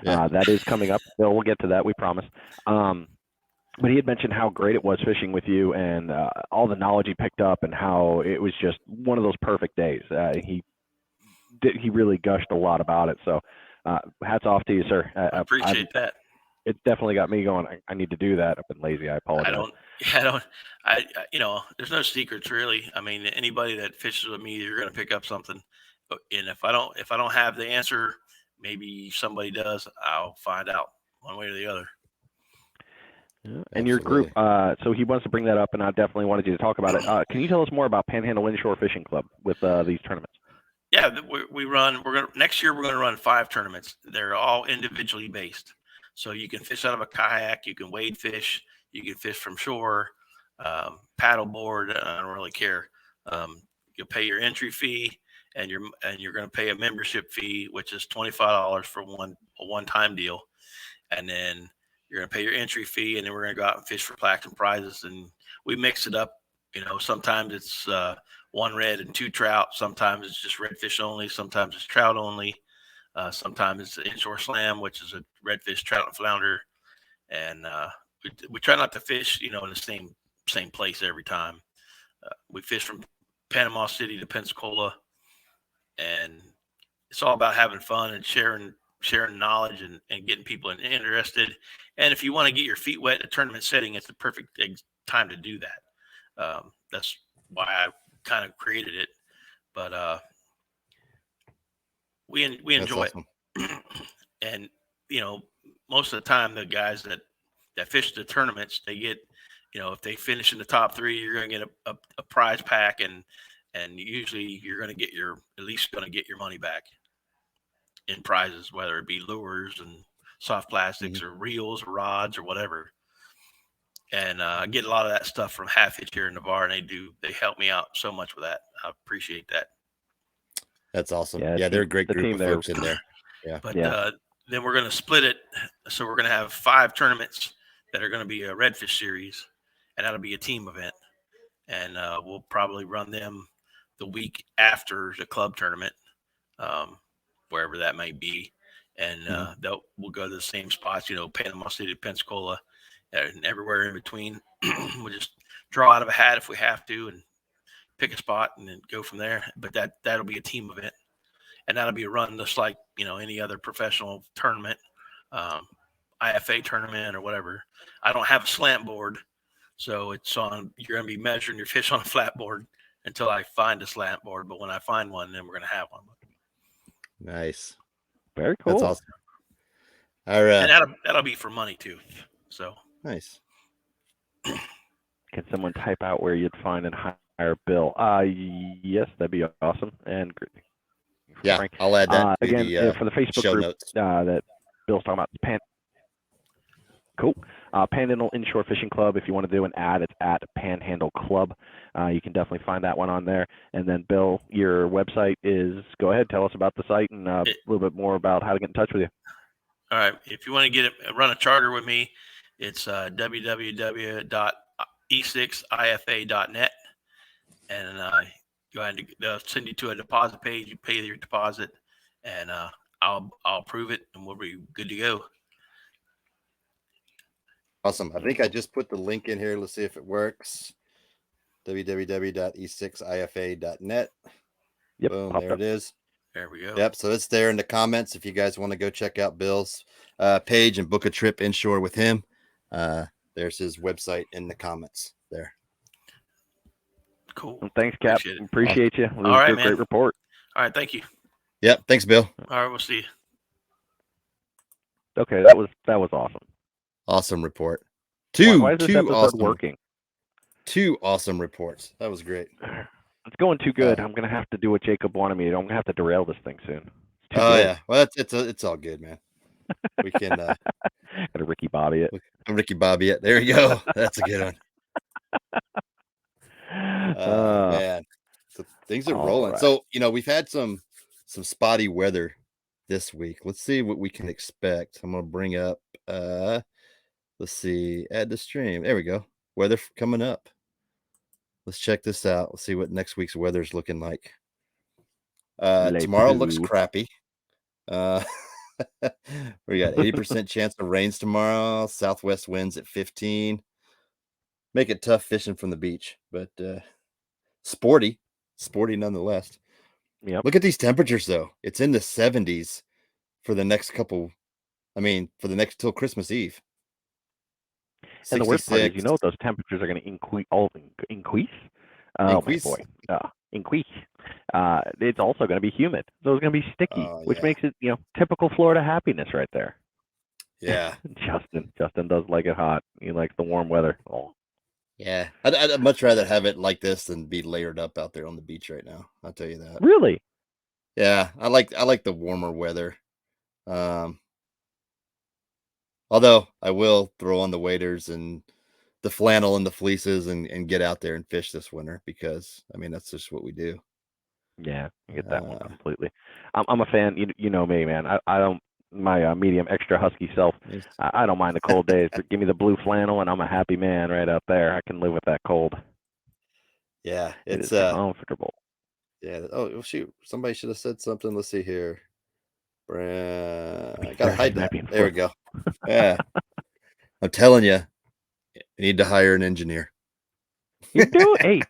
Yeah. That is coming up. Bill, we'll get to that, we promise. But he had mentioned how great it was fishing with you, and all the knowledge he picked up, and how it was just one of those perfect days. He really gushed a lot about it. So hats off to you, sir. I appreciate that. It definitely got me going. I need to do that. I've been lazy. I apologize. There's no secrets really. I mean, anybody that fishes with me, you're going to pick up something. And if I don't have the answer, maybe somebody does. I'll find out one way or the other. Yeah. And your group, so he wants to bring that up, and I definitely wanted you to talk about it. Can you tell us more about Panhandle Inshore Fishing Club with these tournaments? Yeah, next year we're going to run 5 tournaments. They're all individually based. So you can fish out of a kayak, you can wade fish, you can fish from shore, paddleboard. I don't really care. You'll pay your entry fee, and you're going to pay a membership fee, which is $25 for a one-time deal, and then you're going to pay your entry fee, and then we're going to go out and fish for plaques and prizes, and we mix it up. Sometimes it's 1 red and 2 trout. Sometimes it's just redfish only. Sometimes it's trout only. Sometimes it's the inshore slam, which is a redfish, trout, and flounder. And we try not to fish, in the same place every time. We fish from Panama City to Pensacola, and it's all about having fun and sharing knowledge and getting people interested. And if you want to get your feet wet in a tournament setting, it's the perfect time to do that. That's why I kind of created it. But we enjoy awesome. it. And most of the time the guys that fish the tournaments, they get, if they finish in the top 3, you're going to get a prize pack, and usually you're going to get at least going to get your money back in prizes, whether it be lures and soft plastics or reels or rods or whatever. And I get a lot of that stuff from Half Hitch here in Navarre, and they help me out so much with that. I appreciate that. That's awesome. Yeah, they're a great group of there. folks in there. Yeah. But then we're going to split it. So we're going to have 5 tournaments that are going to be a redfish series, and that'll be a team event. And we'll probably run them the week after the club tournament, wherever that may be. And we'll go to the same spots, Panama City, Pensacola, and everywhere in between. We'll just draw out of a hat if we have to, and pick a spot and then go from there. But that'll be a team event, and that'll be run just like any other professional tournament, IFA tournament or whatever. I don't have a slant board, so you're going to be measuring your fish on a flat board until I find a slant board. But when I find one, then we're going to have one. Nice. Very cool. That's awesome. All right. And that'll be for money too. So nice. Can someone type out where you'd find and hire Bill? Yes, that'd be awesome. And yeah, Frank. I'll add that again for the Facebook show group notes. That Bill's talking about. Cool. Panhandle Inshore Fishing Club. If you want to do an ad, it's at Panhandle Club. You can definitely find that one on there. And then, Bill, your website is. Go ahead, tell us about the site and a little bit more about how to get in touch with you. All right. If you want to run a charter with me, it's www.e6ifa.net, and go ahead and they'll send you to a deposit page. You pay your deposit, and I'll approve it, and we'll be good to go. Awesome. I think I just put the link in here. Let's see if it works. www.e6ifa.net. Yep. Boom. There it is. There we go. Yep. So it's there in the comments if you guys want to go check out Bill's page and book a trip inshore with him. There's his website in the comments there. Cool. Well, thanks, Cap. Appreciate you. All right, man. Great report. All right. Thank you. Yep. Thanks, Bill. All right. We'll see you. Okay. That was awesome. Awesome report. Why is this episode working? 2 awesome reports. That was great. It's going too good. I'm gonna have to do what Jacob wanted me to. I'm gonna have to derail this thing soon. Yeah. Well, it's all good, man. We can gotta Ricky Bobby it. Ricky Bobby it. There you go. That's a good one. Man. So things are rolling. Right. So we've had some spotty weather this week. Let's see what we can expect. I'm gonna bring up let's see, add the stream. There we go. Weather coming up. Let's check this out. Let's see what next week's weather is looking like. Tomorrow looks crappy. We got 80% chance of rains tomorrow. Southwest winds at 15. Make it tough fishing from the beach, but sporty nonetheless. Yep. Look at these temperatures though. It's in the 70s for the next couple. For the next till Christmas Eve. And the worst part is, those temperatures are going to increase. Increase. Oh, boy. Increase. It's also going to be humid, so it's going to be sticky, which makes it, typical Florida happiness right there. Yeah. Justin does like it hot. He likes the warm weather. Oh. Yeah, I'd much rather have it like this than be layered up out there on the beach right now. I'll tell you that. Really? Yeah, I like the warmer weather. Although I will throw on the waders and the flannel and the fleeces and get out there and fish this winter because that's just what we do. Yeah, I get that one completely. I'm a fan. You know me, man. I don't. My medium extra husky self. I don't mind the cold days. Give me the blue flannel, and I'm a happy man right out there. I can live with that cold. Yeah, it's comfortable. Yeah. Oh shoot! Somebody should have said something. Let's see here. I gotta hide that. There we go. Yeah, I'm telling you, you need to hire an engineer. You do. Hey,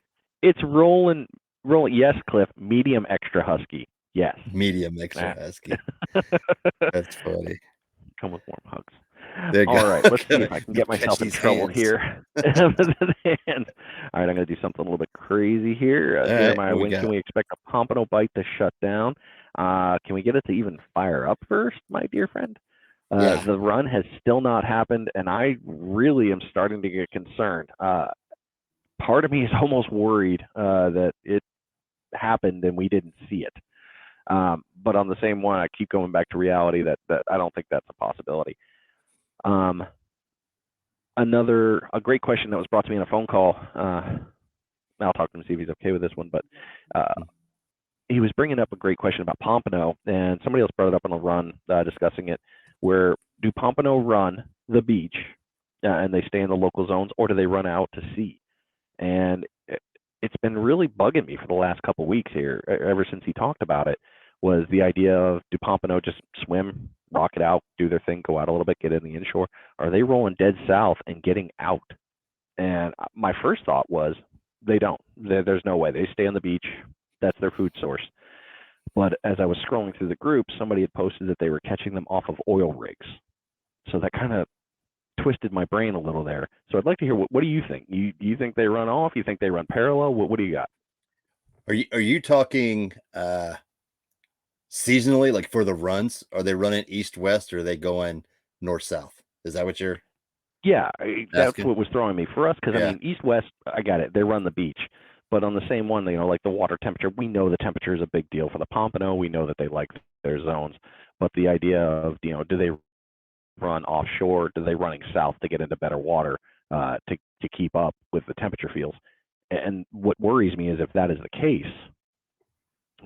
it's rolling. Yes, Cliff. Medium extra husky. Yes. Medium extra husky. That's funny. Come with warm hugs. All right, let's see if I can get myself in trouble here. All right, I'm going to do something a little bit crazy here. Jeremiah, when can we expect a pompano bite to shut down? Can we get it to even fire up first, my dear friend? The run has still not happened, and I really am starting to get concerned. Part of me is almost worried that it happened and we didn't see it. But on the same one, I keep going back to reality that I don't think that's a possibility. A great question that was brought to me in a phone call. I'll talk to him, see if he's okay with this one, but he was bringing up a great question about pompano, and somebody else brought it up on a run discussing it, where do pompano run the beach and they stay in the local zones, or do they run out to sea? And it's been really bugging me for the last couple of weeks here, ever since he talked about it, was the idea of, do pompano just swim, rock it out, do their thing, go out a little bit, get in the inshore? Are they rolling dead south and getting out And my first thought was they don't. There's no way. They stay on the beach. That's their food source. But as I was scrolling through the group, somebody had posted that they were catching them off of oil rigs. So that kind of twisted my brain a little there. So I'd like to hear what do you think? You think they run off? You think they run parallel? What do you got? Are you talking seasonally, like for the runs? Are they running east-west or are they going north-south? Is that what you're Yeah, that's asking? what was throwing me for us because I Yeah. mean east-west, I got it. They run the beach, but on the same one, like the water temperature, we know the temperature is a big deal for the pompano. We know that they like their zones, but the idea of do they run offshore? Do they running south to get into better water to keep up with the temperature feels? And what worries me is if that is the case,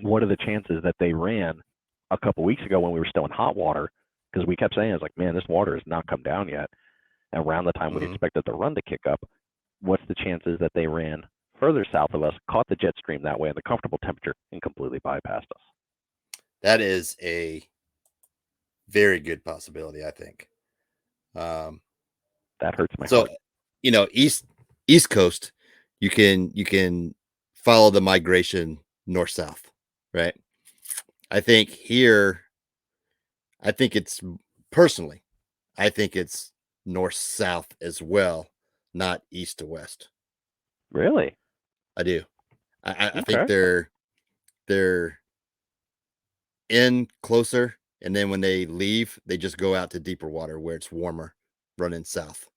what are the chances that they ran a couple weeks ago when we were still in hot water? Because we kept saying, it's like, man, this water has not come down yet. Around the time we expected the run to kick up, what's the chances that they ran further south of us, caught the jet stream that way in the comfortable temperature, and completely bypassed us? That is a very good possibility, I think. That hurts my So, heart. East Coast, you can follow the migration north south, right? I think here, I think it's personally, I think it's north south as well, not east to west. Really? I do. I think Okay. they're in closer, and then when they leave, they just go out to deeper water where it's warmer, running south.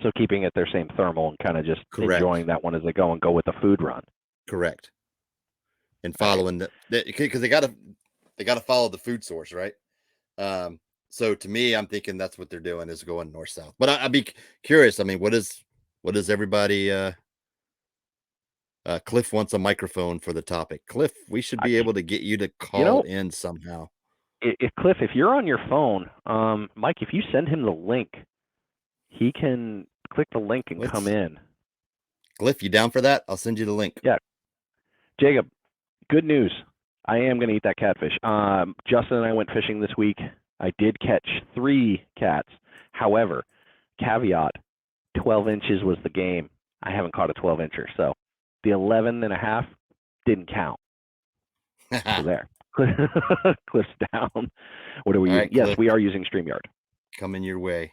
So keeping it their same thermal and kind of just Correct. enjoying that one as they go and go with the food run. Correct. And Right. following because they gotta follow the food source, right? So to me, I'm thinking that's what they're doing is going north south. But I'd be curious. I mean, what is everybody? Cliff wants a microphone for the topic. Cliff, we should be able to get you to call in somehow. If Cliff, if you're on your phone, Mike, if you send him the link, he can click the link and come in. Cliff, you down for that? I'll send you the link. Yeah. Jacob, good news. I am going to eat that catfish. Justin and I went fishing this week. I did catch 3 cats. However, caveat, 12 inches was the game. I haven't caught a 12-incher, so the 11.5 didn't count. So there. Cliff's down. What are we using? Right, yes, Cliff, we are using StreamYard. coming your way.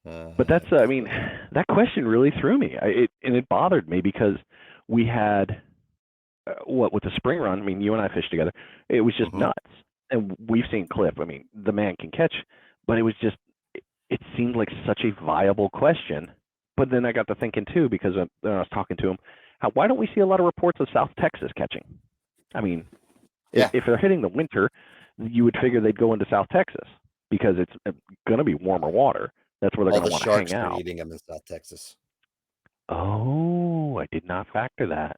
But that's, I mean, that question really threw me. It bothered me because we had, with the spring run, I mean, you and I fished together, it was just nuts. And we've seen Cliff, I mean, the man can catch, but it was just, it seemed like such a viable question. But then I got to thinking too, because when I was talking to him, why don't we see a lot of reports of South Texas catching? I mean, if they're hitting the winter, you would figure they'd go into South Texas because it's going to be warmer water. That's where they're going to want to hang out. All the sharks are eating them in South Texas. Oh, I did not factor that.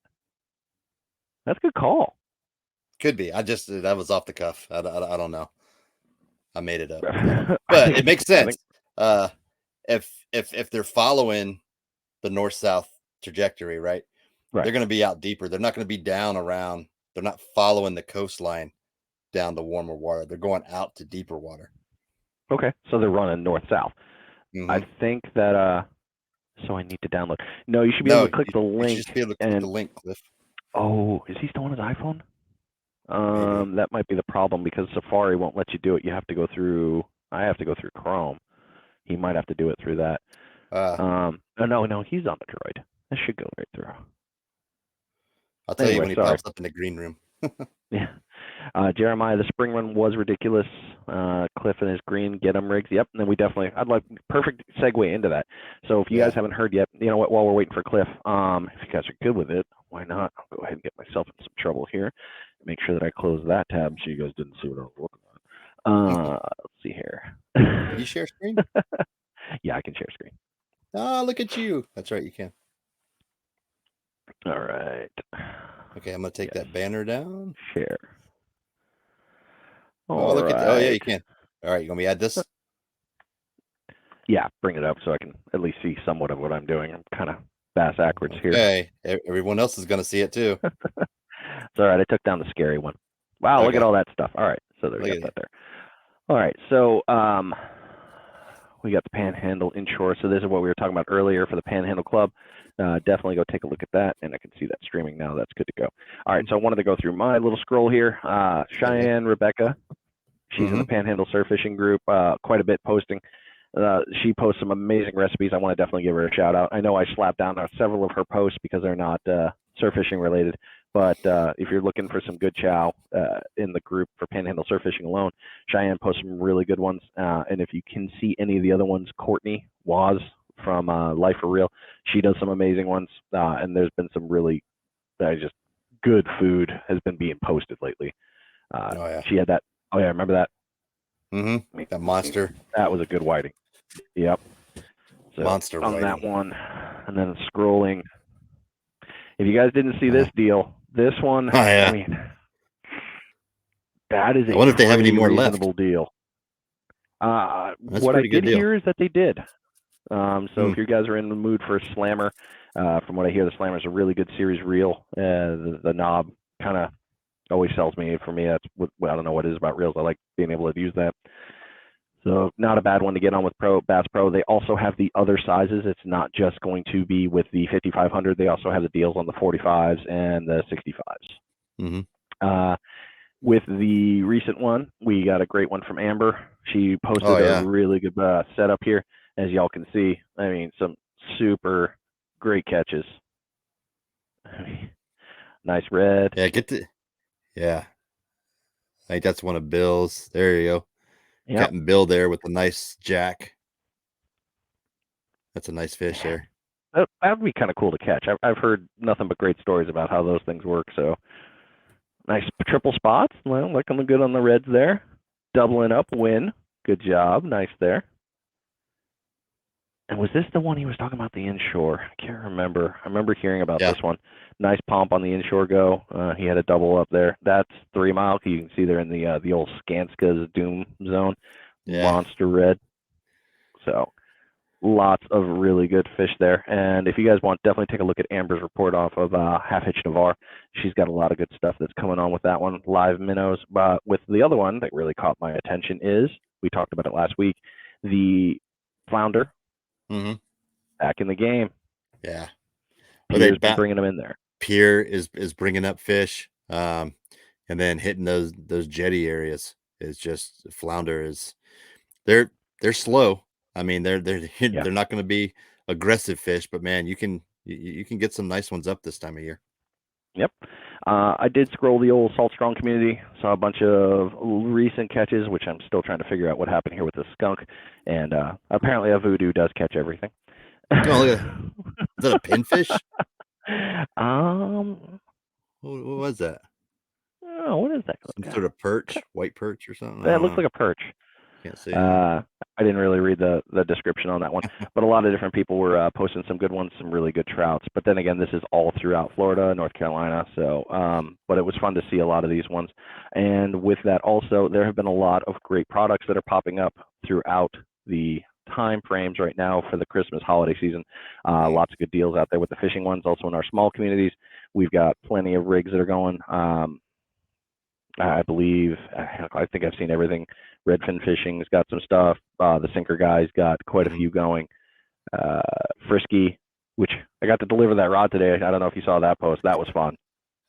That's a good call. Could be. That was off the cuff. I don't know. I made it up. But it makes sense. If they're following the north-south trajectory, right? They're going to be out deeper. They're not going to be down around. They're not following the coastline down to warmer water. They're going out to deeper water. Okay, so they're running north-south. I think that so I need to download. No, you should be able to click the link. You should be able to click the link, Cliff. Oh, is he still on his iPhone? That might be the problem because Safari won't let you do it. You have to go through. I have to go through Chrome. He might have to do it through that. No, he's on the Droid. That should go right through. I'll tell you when he pops up in the green room. Yeah. Jeremiah, the spring run was ridiculous. Cliff and his green, get him rigs. Yep. And then I'd like perfect segue into that. So if you guys haven't heard yet, you know what, while we're waiting for Cliff, if you guys are good with it, why not? I'll go ahead and get myself in some trouble here. Make sure that I close that tab so you guys didn't see what I was looking at. Let's see here. Can you share screen? Yeah, I can share screen. Oh, look at you. That's right, you can. All right. Okay, I'm going to take that banner down. Share. Look at that. Oh, yeah, you can. All right, you want me to add this? Yeah, bring it up so I can at least see somewhat of what I'm doing. I'm kind of backwards here. Okay, everyone else is going to see it too. It's all right. I took down the scary one. Wow, look at all that stuff. All right, so there's that there. All right, so We got the Panhandle inshore. So this is what we were talking about earlier for the Panhandle Club. Definitely go take a look at that, and I can see that streaming now. That's good to go. All right, so I wanted to go through my little scroll here. Cheyenne Rebecca, she's in the Panhandle Surf Fishing group, quite a bit posting. She posts some amazing recipes. I want to definitely give her a shout out. I know I slapped down several of her posts because they're not surf fishing related, but if you're looking for some good chow in the group for Panhandle Surf Fishing alone, Cheyenne posts some really good ones. And if you can see any of the other ones, Courtney Waz from Life for Real, she does some amazing ones. And there's been some really just good food has been being posted lately. She had that. Oh yeah, remember that? That monster. That was a good whiting. Yep. So Monster on whiting. that one, and then scrolling. If you guys didn't see this deal, this one, I mean, that is I wonder if they have any more reasonable left. deal. That's What a I pretty good did deal. hear is that they did. So if you guys are in the mood for a slammer, from what I hear, the slammer is a really good series reel. The knob kind of always sells me. For me, that's what I don't know what it is about reels. I like being able to use that. So not a bad one to get on with Bass Pro. They also have the other sizes. It's not just going to be with the 5500. They also have the deals on the 45s and the 65s. With the recent one, we got a great one from Amber. She posted a really good setup here, as y'all can see. I mean, some super great catches. Nice red. Yeah, I think that's one of Bill's. There you go. Yep. Captain Bill there with the nice jack. That's a nice fish there. That would be kind of cool to catch. I've heard nothing but great stories about how those things work. So nice triple spots. Well, looking good on the reds there. Doubling up, win. Good job. Nice there. And was this the one he was talking about, the inshore? I can't remember. I remember hearing about this one. Nice pomp on the inshore go. He had a double up there. That's 3 Mile. You can see there in the old Skanska's Doom zone. Yeah. Monster red. So lots of really good fish there. And if you guys want, definitely take a look at Amber's report off of Half Hitch Navarre. She's got a lot of good stuff that's coming on with that one. Live minnows. But with the other one that really caught my attention is, we talked about it last week, the Flounder. Back in the game. Yeah. Pierre's been bringing them in there. Pierre is bringing up fish, and then hitting those jetty areas is just Flounder is they're slow. I mean, they're not going to be aggressive fish, but man, you can get some nice ones up this time of year. Yep. I did scroll the old Salt Strong community, saw a bunch of recent catches, which I'm still trying to figure out what happened here with the skunk. And apparently a voodoo does catch everything. Oh, look at that. Is that a pinfish? What was that? Oh, what is that? Some sort of perch, white perch or something? That looks like a perch. Can't see. I didn't really read the description on that one, but a lot of different people were posting some good ones, some really good trouts. But then again, this is all throughout Florida, North Carolina. So, but it was fun to see a lot of these ones. And with that also, there have been a lot of great products that are popping up throughout the time frames right now for the Christmas holiday season. Lots of good deals out there with the fishing ones. Also in our small communities, we've got plenty of rigs that are going. I think I've seen everything. Redfin Fishing's got some stuff. The Sinker guys got quite a few going. Frisky, which I got to deliver that rod today. I don't know if you saw that post. That was fun.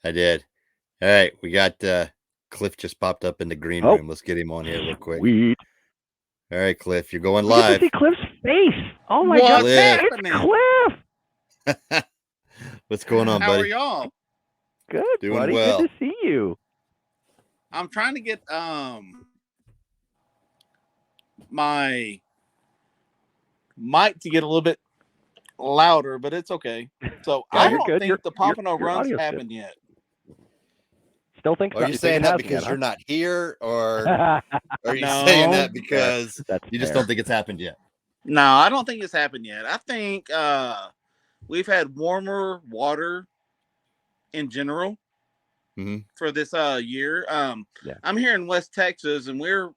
I did. All right, we got Cliff just popped up in the green room. Let's get him on here real quick. Sweet. All right, Cliff, you're going live. You get to see Cliff's face. Oh my God, it's Cliff. What's going on, buddy? How are y'all? Good, Doing buddy. well. Good to see you. I'm trying to get my mic to get a little bit louder, but it's okay. So I don't think the Pompano runs happened yet. Still think? Are you saying that because you're not here, or are you saying that because you just don't think it's happened yet? No, I don't think it's happened yet. I think we've had warmer water in general for this year. I'm here in West Texas, and we're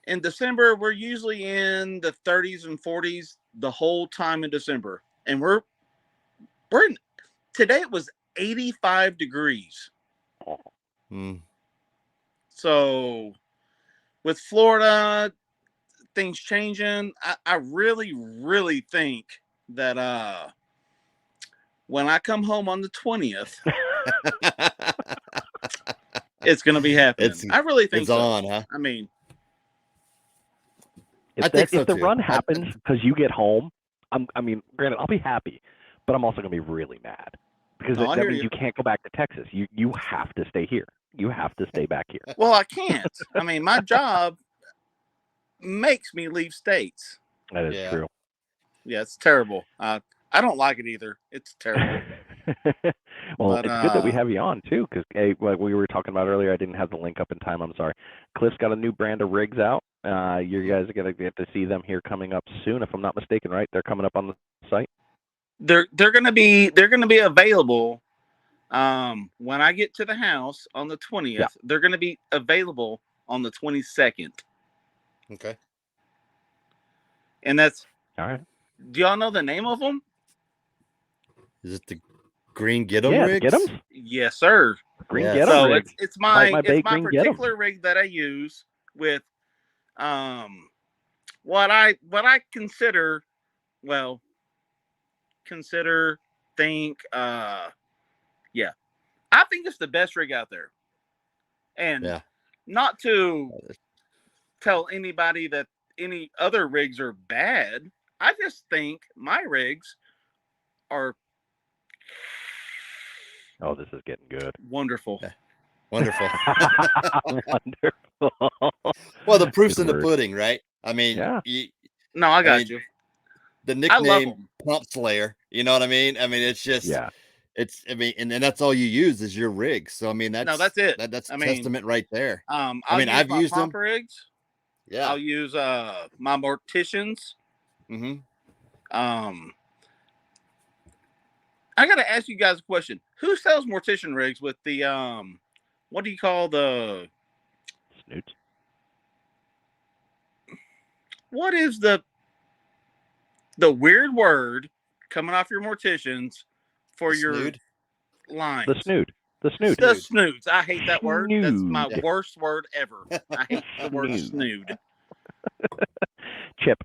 in December. We're usually in the 30s and 40s the whole time in December, and we're today it was 85 degrees. So with Florida, things changing. I really, really think that when I come home on the 20th, it's going to be happening. I really think it's so. on, huh? I mean, if the run happens because you get home, granted, I'll be happy, but I'm also going to be really mad because that means you can't go back to Texas. You have to stay here. You have to stay back here. Well, I can't. I mean, my job makes me leave states. That is true. Yeah, it's terrible. I don't like it either. It's terrible. Well, it's good that we have you on too, because like we were talking about earlier, I didn't have the link up in time. I'm sorry. Cliff's got a new brand of rigs out. You guys are gonna get to see them here coming up soon, if I'm not mistaken. Right? They're coming up on the site. They're gonna be available. When I get to the house on the 20th, they're gonna be available on the 22nd. Okay. And that's all right. Do y'all know the name of them? Is it the Green Get-'em rigs? Get-'ems? Yes, sir. Green Get-'em so rig. It's my particular Get-'em. rig that I use with what I consider think I think it's the best rig out there. And not to tell anybody that any other rigs are bad. I just think my rigs are this is getting good. Wonderful. Yeah. Wonderful. Wonderful. Well, the proof's in the pudding, right? I mean, no, I got you. The nickname Pump Slayer, you know what I mean? I mean, it's just, and that's all you use is your rig. So, I mean, that's it. That's a testament right there. I've used them. Rigs. Yeah. I'll use my morticians. Mm-hmm. I got to ask you guys a question. Who sells mortician rigs with the what do you call the snoots? What is the weird word coming off your morticians for your lines? The snoot. The snoot. The snoots. I hate that word. That's my worst word ever. I hate the word snood. Chip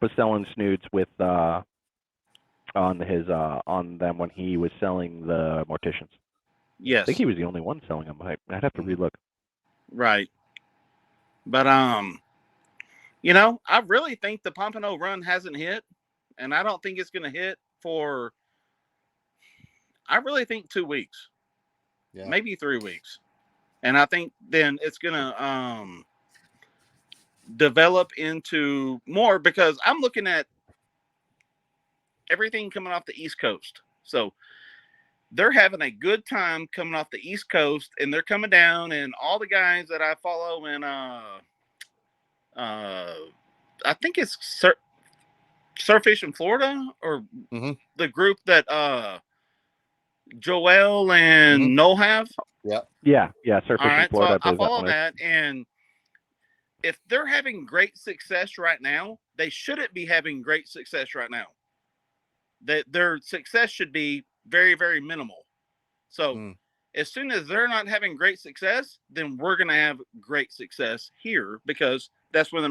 was selling snoots with on them when he was selling the morticians. Yes. I think he was the only one selling them. I'd have to relook. Right. But I really think the Pompano run hasn't hit, and I don't think it's going to hit for. I really think 2 weeks, maybe 3 weeks, and I think then it's going to develop into more because I'm looking at everything coming off the East Coast. So they're having a good time coming off the East Coast, and they're coming down, and all the guys that I follow in I think it's Surfish in Florida or the group that Joel and Noel have. Yeah, Surfish in Florida. So I follow that, and if they're having great success right now, they shouldn't be having great success right now. That their success should be very, very minimal. So as soon as they're not having great success, then we're going to have great success here because that's when the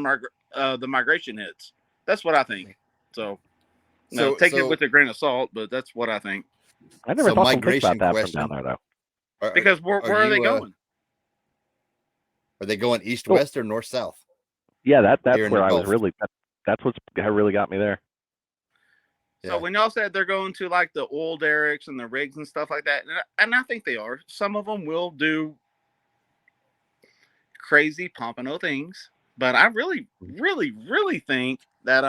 migration hits. That's what I think. So take it with a grain of salt, but that's what I think. I never thought about that from down there, though. Because where are they going? Are they going east-west or north-south? Yeah, that's where I was really. That's what's really got me there. So when y'all said they're going to like the oil derricks and the rigs and stuff like that, and I think they are. Some of them will do crazy pompano things, but I really, really, really think that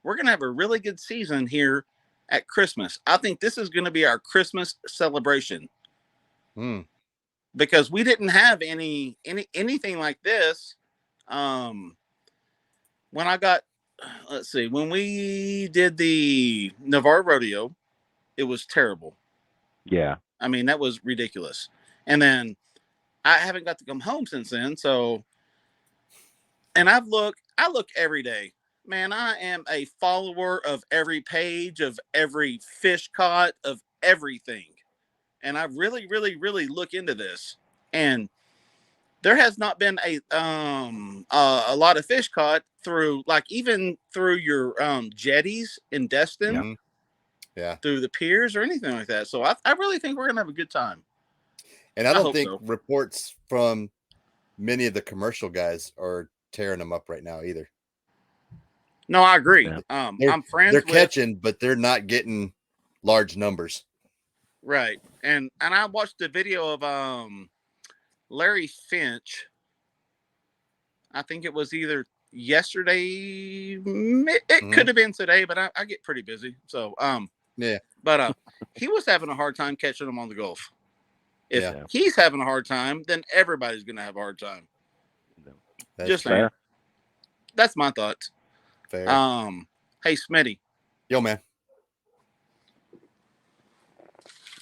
we're gonna have a really good season here at Christmas. I think this is gonna be our Christmas celebration. Because we didn't have anything like this. When I got. Let's see. When we did the Navarre Rodeo, it was terrible. Yeah. I mean, that was ridiculous. And then I haven't got to come home since then. So, and I look every day. Man, I am a follower of every page, of every fish caught, of everything. And I really, really, really look into this. And there has not been a lot of fish caught through, like, even through your jetties in Destin, through the piers or anything like that. So I really think we're gonna have a good time. And I don't think reports from many of the commercial guys are tearing them up right now either. No, I agree. Yeah. I'm friends. They're catching, but they're not getting large numbers. Right. And I watched the video of Larry Finch. I think it was either yesterday. It could have been today, but I get pretty busy. So yeah. But he was having a hard time catching them on the Gulf. If he's having a hard time, then everybody's gonna have a hard time. That's just saying. That's my thoughts. Fair. Hey Smitty. Yo, man.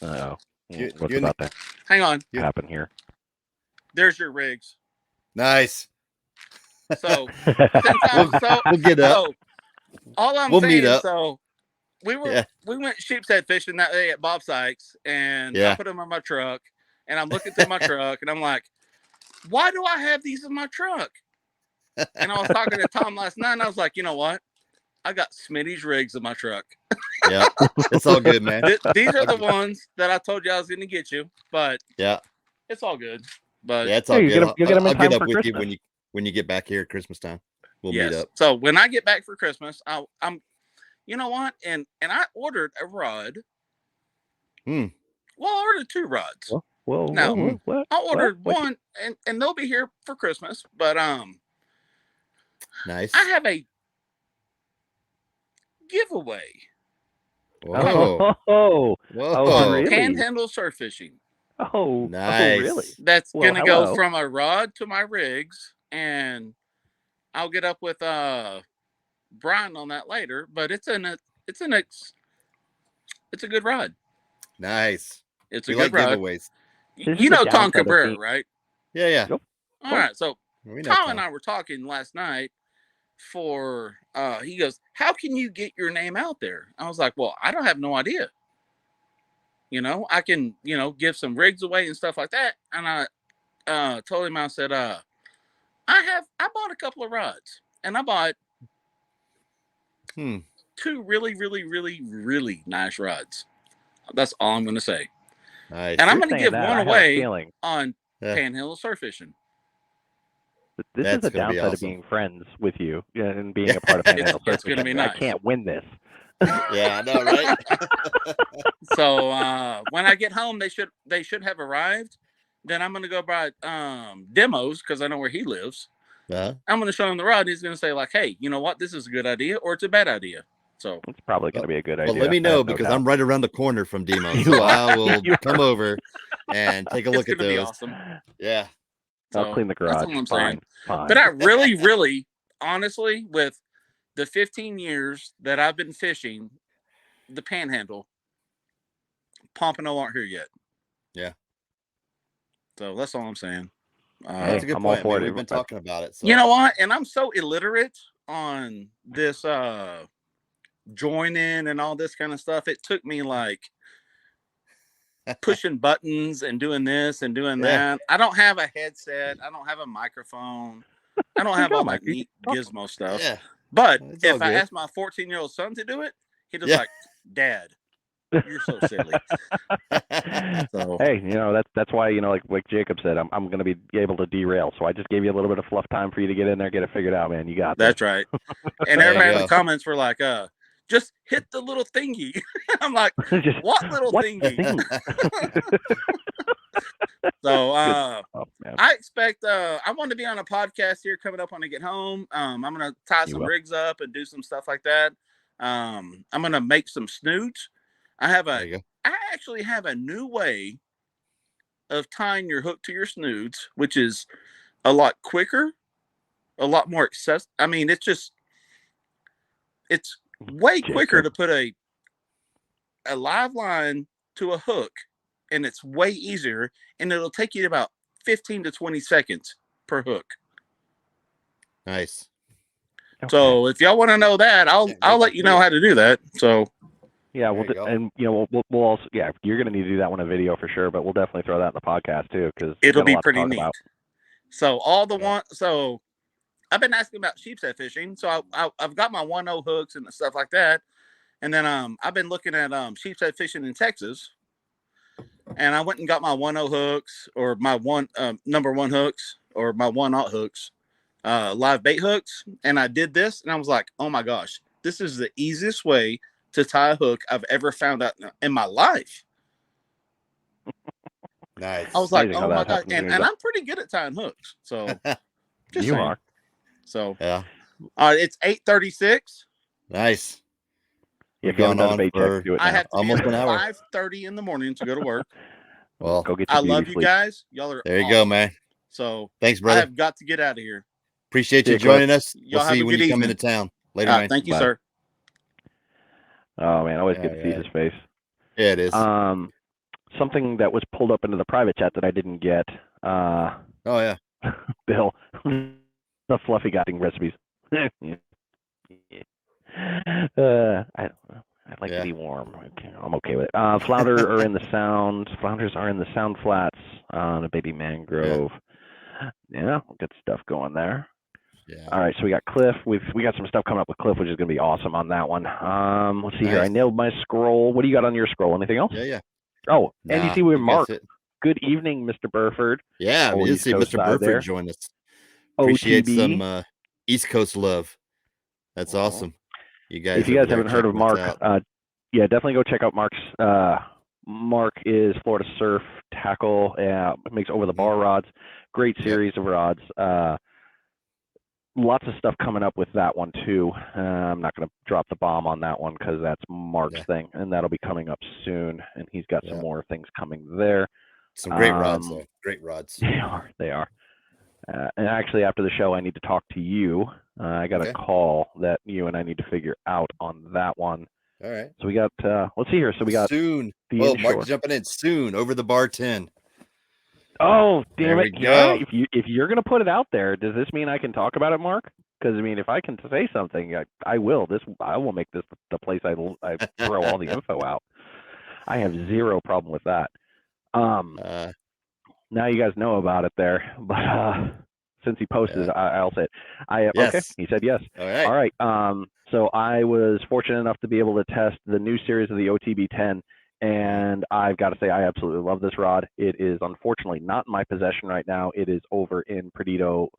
Oh, what's about that? Hang on. What happened here? There's your rigs. Nice. So, we'll get up. So, all I'm we'll saying, meet up. So we went sheepshead fishing that day at Bob Sykes, and I put them in my truck, and I'm looking through my truck, and I'm like, why do I have these in my truck? And I was talking to Tom last night, and I was like, you know what? I got Smitty's rigs in my truck. Yeah, it's all good, man. These are the ones that I told you I was going to get you, but it's all good. But it's all good. You'll get them in time I'll get up for with Christmas. you when you get back here at Christmas time. We'll meet up. So when I get back for Christmas, I'm, you know what? And I ordered a rod. Well, I ordered 2 rods. I ordered one, and they'll be here for Christmas. But nice. I have a giveaway. Whoa! Really? Panhandle surf fishing. Oh, nice. Really? That's gonna go from a rod to my rigs, and I'll get up with Brian on that later. But it's a good rod. Nice. It's a good rod. Giveaways. You know Tom Cabrera, right? Yeah. Yep. All right. So Tom and I were talking last night. He goes, how can you get your name out there? I was like, well, I don't have no idea. I can, give some rigs away and stuff like that. And I told him, I said, I bought a couple of rods, and I bought 2 really, really, really, really nice rods. That's all I'm going to say. Nice. And I'm going to give one away on Panhandle surf fishing. This is the downside of being friends with you and being a part of Panhandle surf It's going to be nice. I can't win this. Yeah, I know, right? So when I get home, they should have arrived. Then I'm going to go buy demos because I know where he lives. I'm going to show him the rod. He's going to say, like, hey, you know what? This is a good idea, or it's a bad idea. So it's probably going to be a good idea. Well, let me know because I'm right around the corner from Demo. So I will come over and take a look at those. Be awesome. Yeah. I'll clean the garage. That's what I'm saying. But I really, really, honestly, with the 15 years that I've been fishing the Panhandle, Pompano aren't here yet. Yeah. So that's all I'm saying. That's a good point. We've been talking about it. So. You know what? And I'm so illiterate on this joining and all this kind of stuff. It took me like pushing buttons and doing this and doing that. I don't have a headset. I don't have a microphone. I don't have all my neat gizmo stuff. Yeah. But if I ask my 14-year-old son to do it, he'd just like, Dad, you're so silly. So, hey, that's why, like Jacob said, I'm going to be able to derail. So I just gave you a little bit of fluff time for you to get in there, get it figured out, man. You got That's right. And everybody in the comments were like, just hit the little thingy. I'm like, what little thingy? So I expect I want to be on a podcast here coming up when I get home. I'm gonna tie some rigs up and do some stuff like that. I'm gonna make some snoods. I actually have a new way of tying your hook to your snoods, which is a lot quicker, a lot more accessible. I mean, it's way quicker to put a live line to a hook, and it's way easier, and it'll take you about 15 to 20 seconds per hook. Nice. Okay. So if y'all want to know that, I'll let you know how to do that. So yeah, we'll also you're gonna need to do that one in a video for sure, but we'll definitely throw that in the podcast too because it'll be pretty neat. About. So all the I've been asking about sheepshead fishing, so I've got my 1.0 hooks and stuff like that, and then I've been looking at sheepshead fishing in Texas, and I went and got my 1.0 hooks or my number 1 hooks or my 1/0 hooks, live bait hooks, and I did this, and I was like, oh my gosh, this is the easiest way to tie a hook I've ever found out in my life. Nice. I was like, oh my god, and I'm pretty good at tying hooks, so just you are. So yeah, it's 8:36. Nice. If you haven't done a bait check, do it now. I have to almost be an hour. 5:30 in the morning to go to work. Well, go get your I love you sleep. guys. Y'all are there you awesome. go, man. So thanks, brother. I have got to get out of here. Appreciate you joining us. Y'all we'll see you when you come into town later, man. Thank you, Bye. sir. Oh man, always good to see his face. Yeah, it is. Something that was pulled up into the private chat that I didn't get. Oh yeah, Bill, the fluffy gotting recipes. I like to be warm. Okay, I'm okay with it. Flounder are in the sound. Flounders are in the sound flats on a baby mangrove. Yeah, good stuff going there. Yeah. All right, so we got Cliff. We got some stuff coming up with Cliff, which is going to be awesome on that one. Let's see here. I nailed my scroll. What do you got on your scroll? Anything else? Yeah. Oh, and you see we're Mark. It. Good evening, Mr. Burford. Yeah, we did see Mr. Burford join us. Appreciate some East Coast love. That's awesome. You guys. If you guys haven't heard of Mark, yeah, definitely go check out Mark's. Mark is Florida Surf Tackle. Makes over the bar rods. Great series of rods. Lots of stuff coming up with that one too. I'm not going to drop the bomb on that one because that's Mark's thing, and that'll be coming up soon. And he's got some more things coming there. Some great rods, though. Great rods. They are. And actually, after the show, I need to talk to you. I got a call that you and I need to figure out on that one. All right. So we got. Let's see here. So we got soon. The Mark's jumping in soon. Over the bar 10. Oh, damn it! Yeah, if you're gonna put it out there, does this mean I can talk about it, Mark? Because I mean, if I can say something, I will. I will make this the place I throw all the info out. I have zero problem with that. Now you guys know about it there, but since he posted it, I'll say it. Okay. He said yes. All right. So I was fortunate enough to be able to test the new series of the OTB 10. And I've got to say, I absolutely love this rod. It is unfortunately not in my possession right now. It is over in Perdido.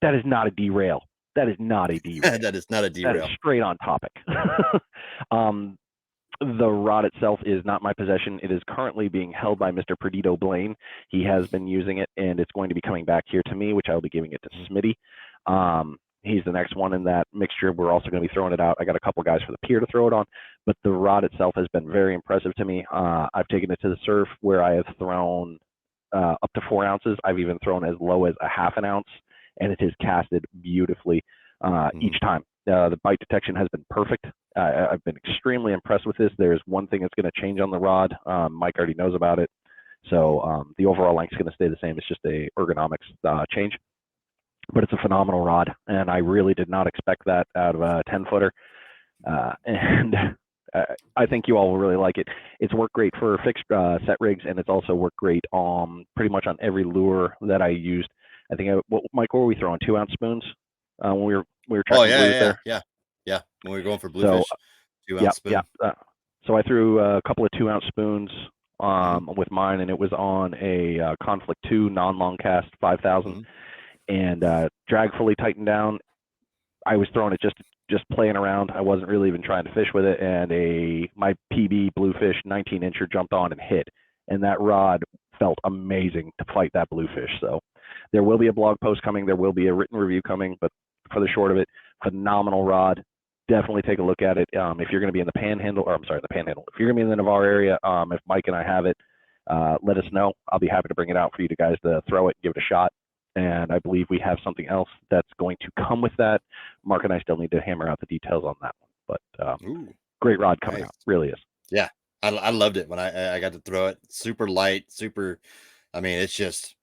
That is not a derail. That is not a derail. That is not a derail. That is straight on topic. The rod itself is not my possession. It is currently being held by Mr. Perdido Blaine. He has been using it, and it's going to be coming back here to me, which I will be giving it to Smitty. He's the next one in that mixture. We're also going to be throwing it out. I got a couple guys for the pier to throw it on, but the rod itself has been very impressive to me. I've taken it to the surf where I have thrown up to 4 ounces. I've even thrown as low as a half an ounce, and it has casted beautifully each time. The bite detection has been perfect. I've been extremely impressed with this. There's one thing that's going to change on the rod. Mike already knows about it. So the overall length is going to stay the same. It's just a ergonomics change. But it's a phenomenal rod, and I really did not expect that out of a 10-footer. And I think you all will really like it. It's worked great for fixed set rigs, and it's also worked great pretty much on every lure that I used. I think, Mike, what were we throwing? 2-ounce spoons when we were tracking blues there? Yeah. When we were going for bluefish, 2-ounce spoon. Yeah. So I threw a couple of 2-ounce spoons with mine, and it was on a Conflict 2 non-long cast 5,000. And drag fully tightened down. I was throwing it just playing around. I wasn't really even trying to fish with it. And my PB bluefish 19-incher jumped on and hit. And that rod felt amazing to fight that bluefish. So there will be a blog post coming. There will be a written review coming. But for the short of it, phenomenal rod. Definitely take a look at it. If you're going to be in the Panhandle, if you're going to be in the Navarre area, if Mike and I have it, let us know. I'll be happy to bring it out for you guys to throw it, give it a shot. And I believe we have something else that's going to come with that. Mark and I still need to hammer out the details on that one. But great rod coming out. Really is. Yeah. I loved it when I got to throw it. Super light, I mean, it's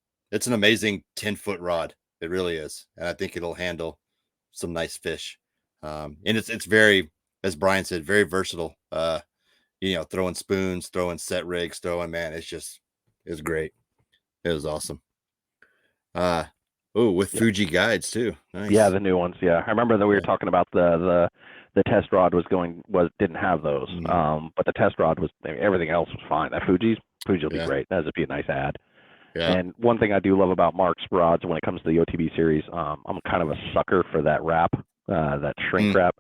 an amazing 10-foot rod. It really is. And I think it'll handle some nice fish. And it's very, as Brian said, very versatile. Throwing spoons, throwing set rigs, it's great. It was awesome. Oh, with Fuji guides too. Nice. Yeah, the new ones. Yeah, I remember that we were talking about the test rod didn't have those. But the test rod everything else was fine. That Fuji will be great. That'd be a nice ad. Yeah. And one thing I do love about Mark's rods when it comes to the OTB series, I'm kind of a sucker for that wrap, that shrink wrap.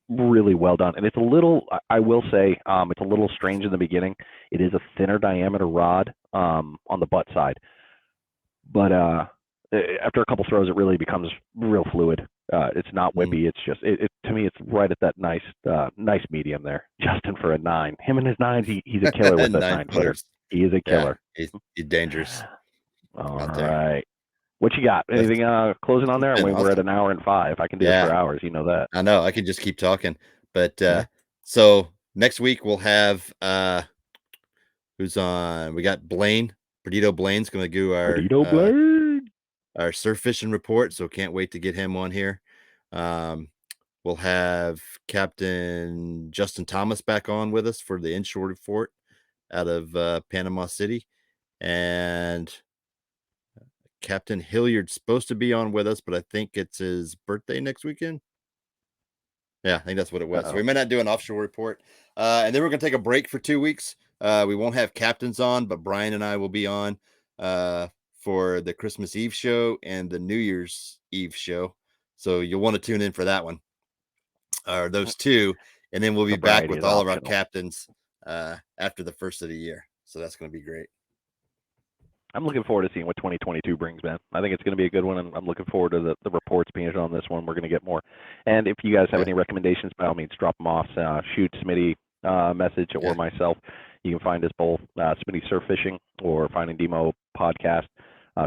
Really well done. And it's a little, I will say, it's a little strange in the beginning. It is a thinner diameter rod on the butt side. But after a couple throws, it really becomes real fluid. It's not whippy. It's just, to me, it's right at that nice medium there. Justin for a 9. Him and his 9s, he's a killer with that 9-footer. He is a killer. Yeah, he's dangerous. All right. What you got? Anything closing on there? We're at an hour and 5. I can do this for hours. You know that. I know. I can just keep talking. But so next week we'll have who's on? We got Blaine. Perdito Blaine's going to do our surf fishing report. So can't wait to get him on here. We'll have Captain Justin Thomas back on with us for the inshore report out of Panama City. And Captain Hilliard's supposed to be on with us, but I think it's his birthday next weekend. Yeah, I think that's what it was. So we may not do an offshore report. And then we're going to take a break for 2 weeks. We won't have captains on, but Brian and I will be on for the Christmas Eve show and the New Year's Eve show. So you'll want to tune in for that one, or those two. And then we'll be back with all of our captains after the first of the year. So that's going to be great. I'm looking forward to seeing what 2022 brings, man. I think it's going to be a good one, and I'm looking forward to the reports being on this one. We're going to get more. And if you guys have any recommendations, by all means, drop them off. Shoot Smitty a message or myself. You can find us both, Smitty Surf Fishing or Finding Demo Podcast,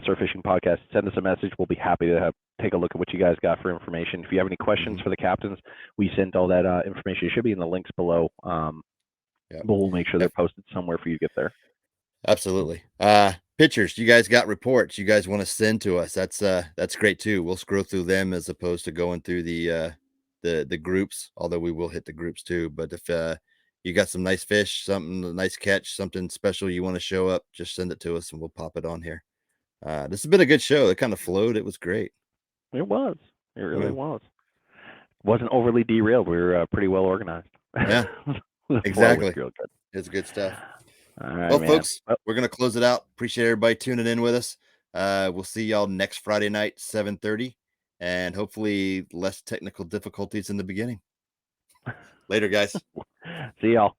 Surf Fishing Podcast. Send us a message. We'll be happy to take a look at what you guys got for information. If you have any questions for the captains, we sent all that information. It should be in the links below. But we'll make sure they're posted somewhere for you to get there. Absolutely. Pictures, you guys got reports you guys want to send to us. That's great too. We'll scroll through them as opposed to going through the groups, although we will hit the groups too. But if you got some nice fish, something, a nice catch, something special you want to show up, just send it to us and we'll pop it on here. This has been a good show. It kind of flowed. It was great. It was. It really was. Wasn't overly derailed. We were pretty well organized. Yeah, exactly. It's good stuff. All right, well, folks, we're going to close it out. Appreciate everybody tuning in with us. We'll see y'all next Friday night, 7:30, and hopefully less technical difficulties in the beginning. Later, guys. See y'all.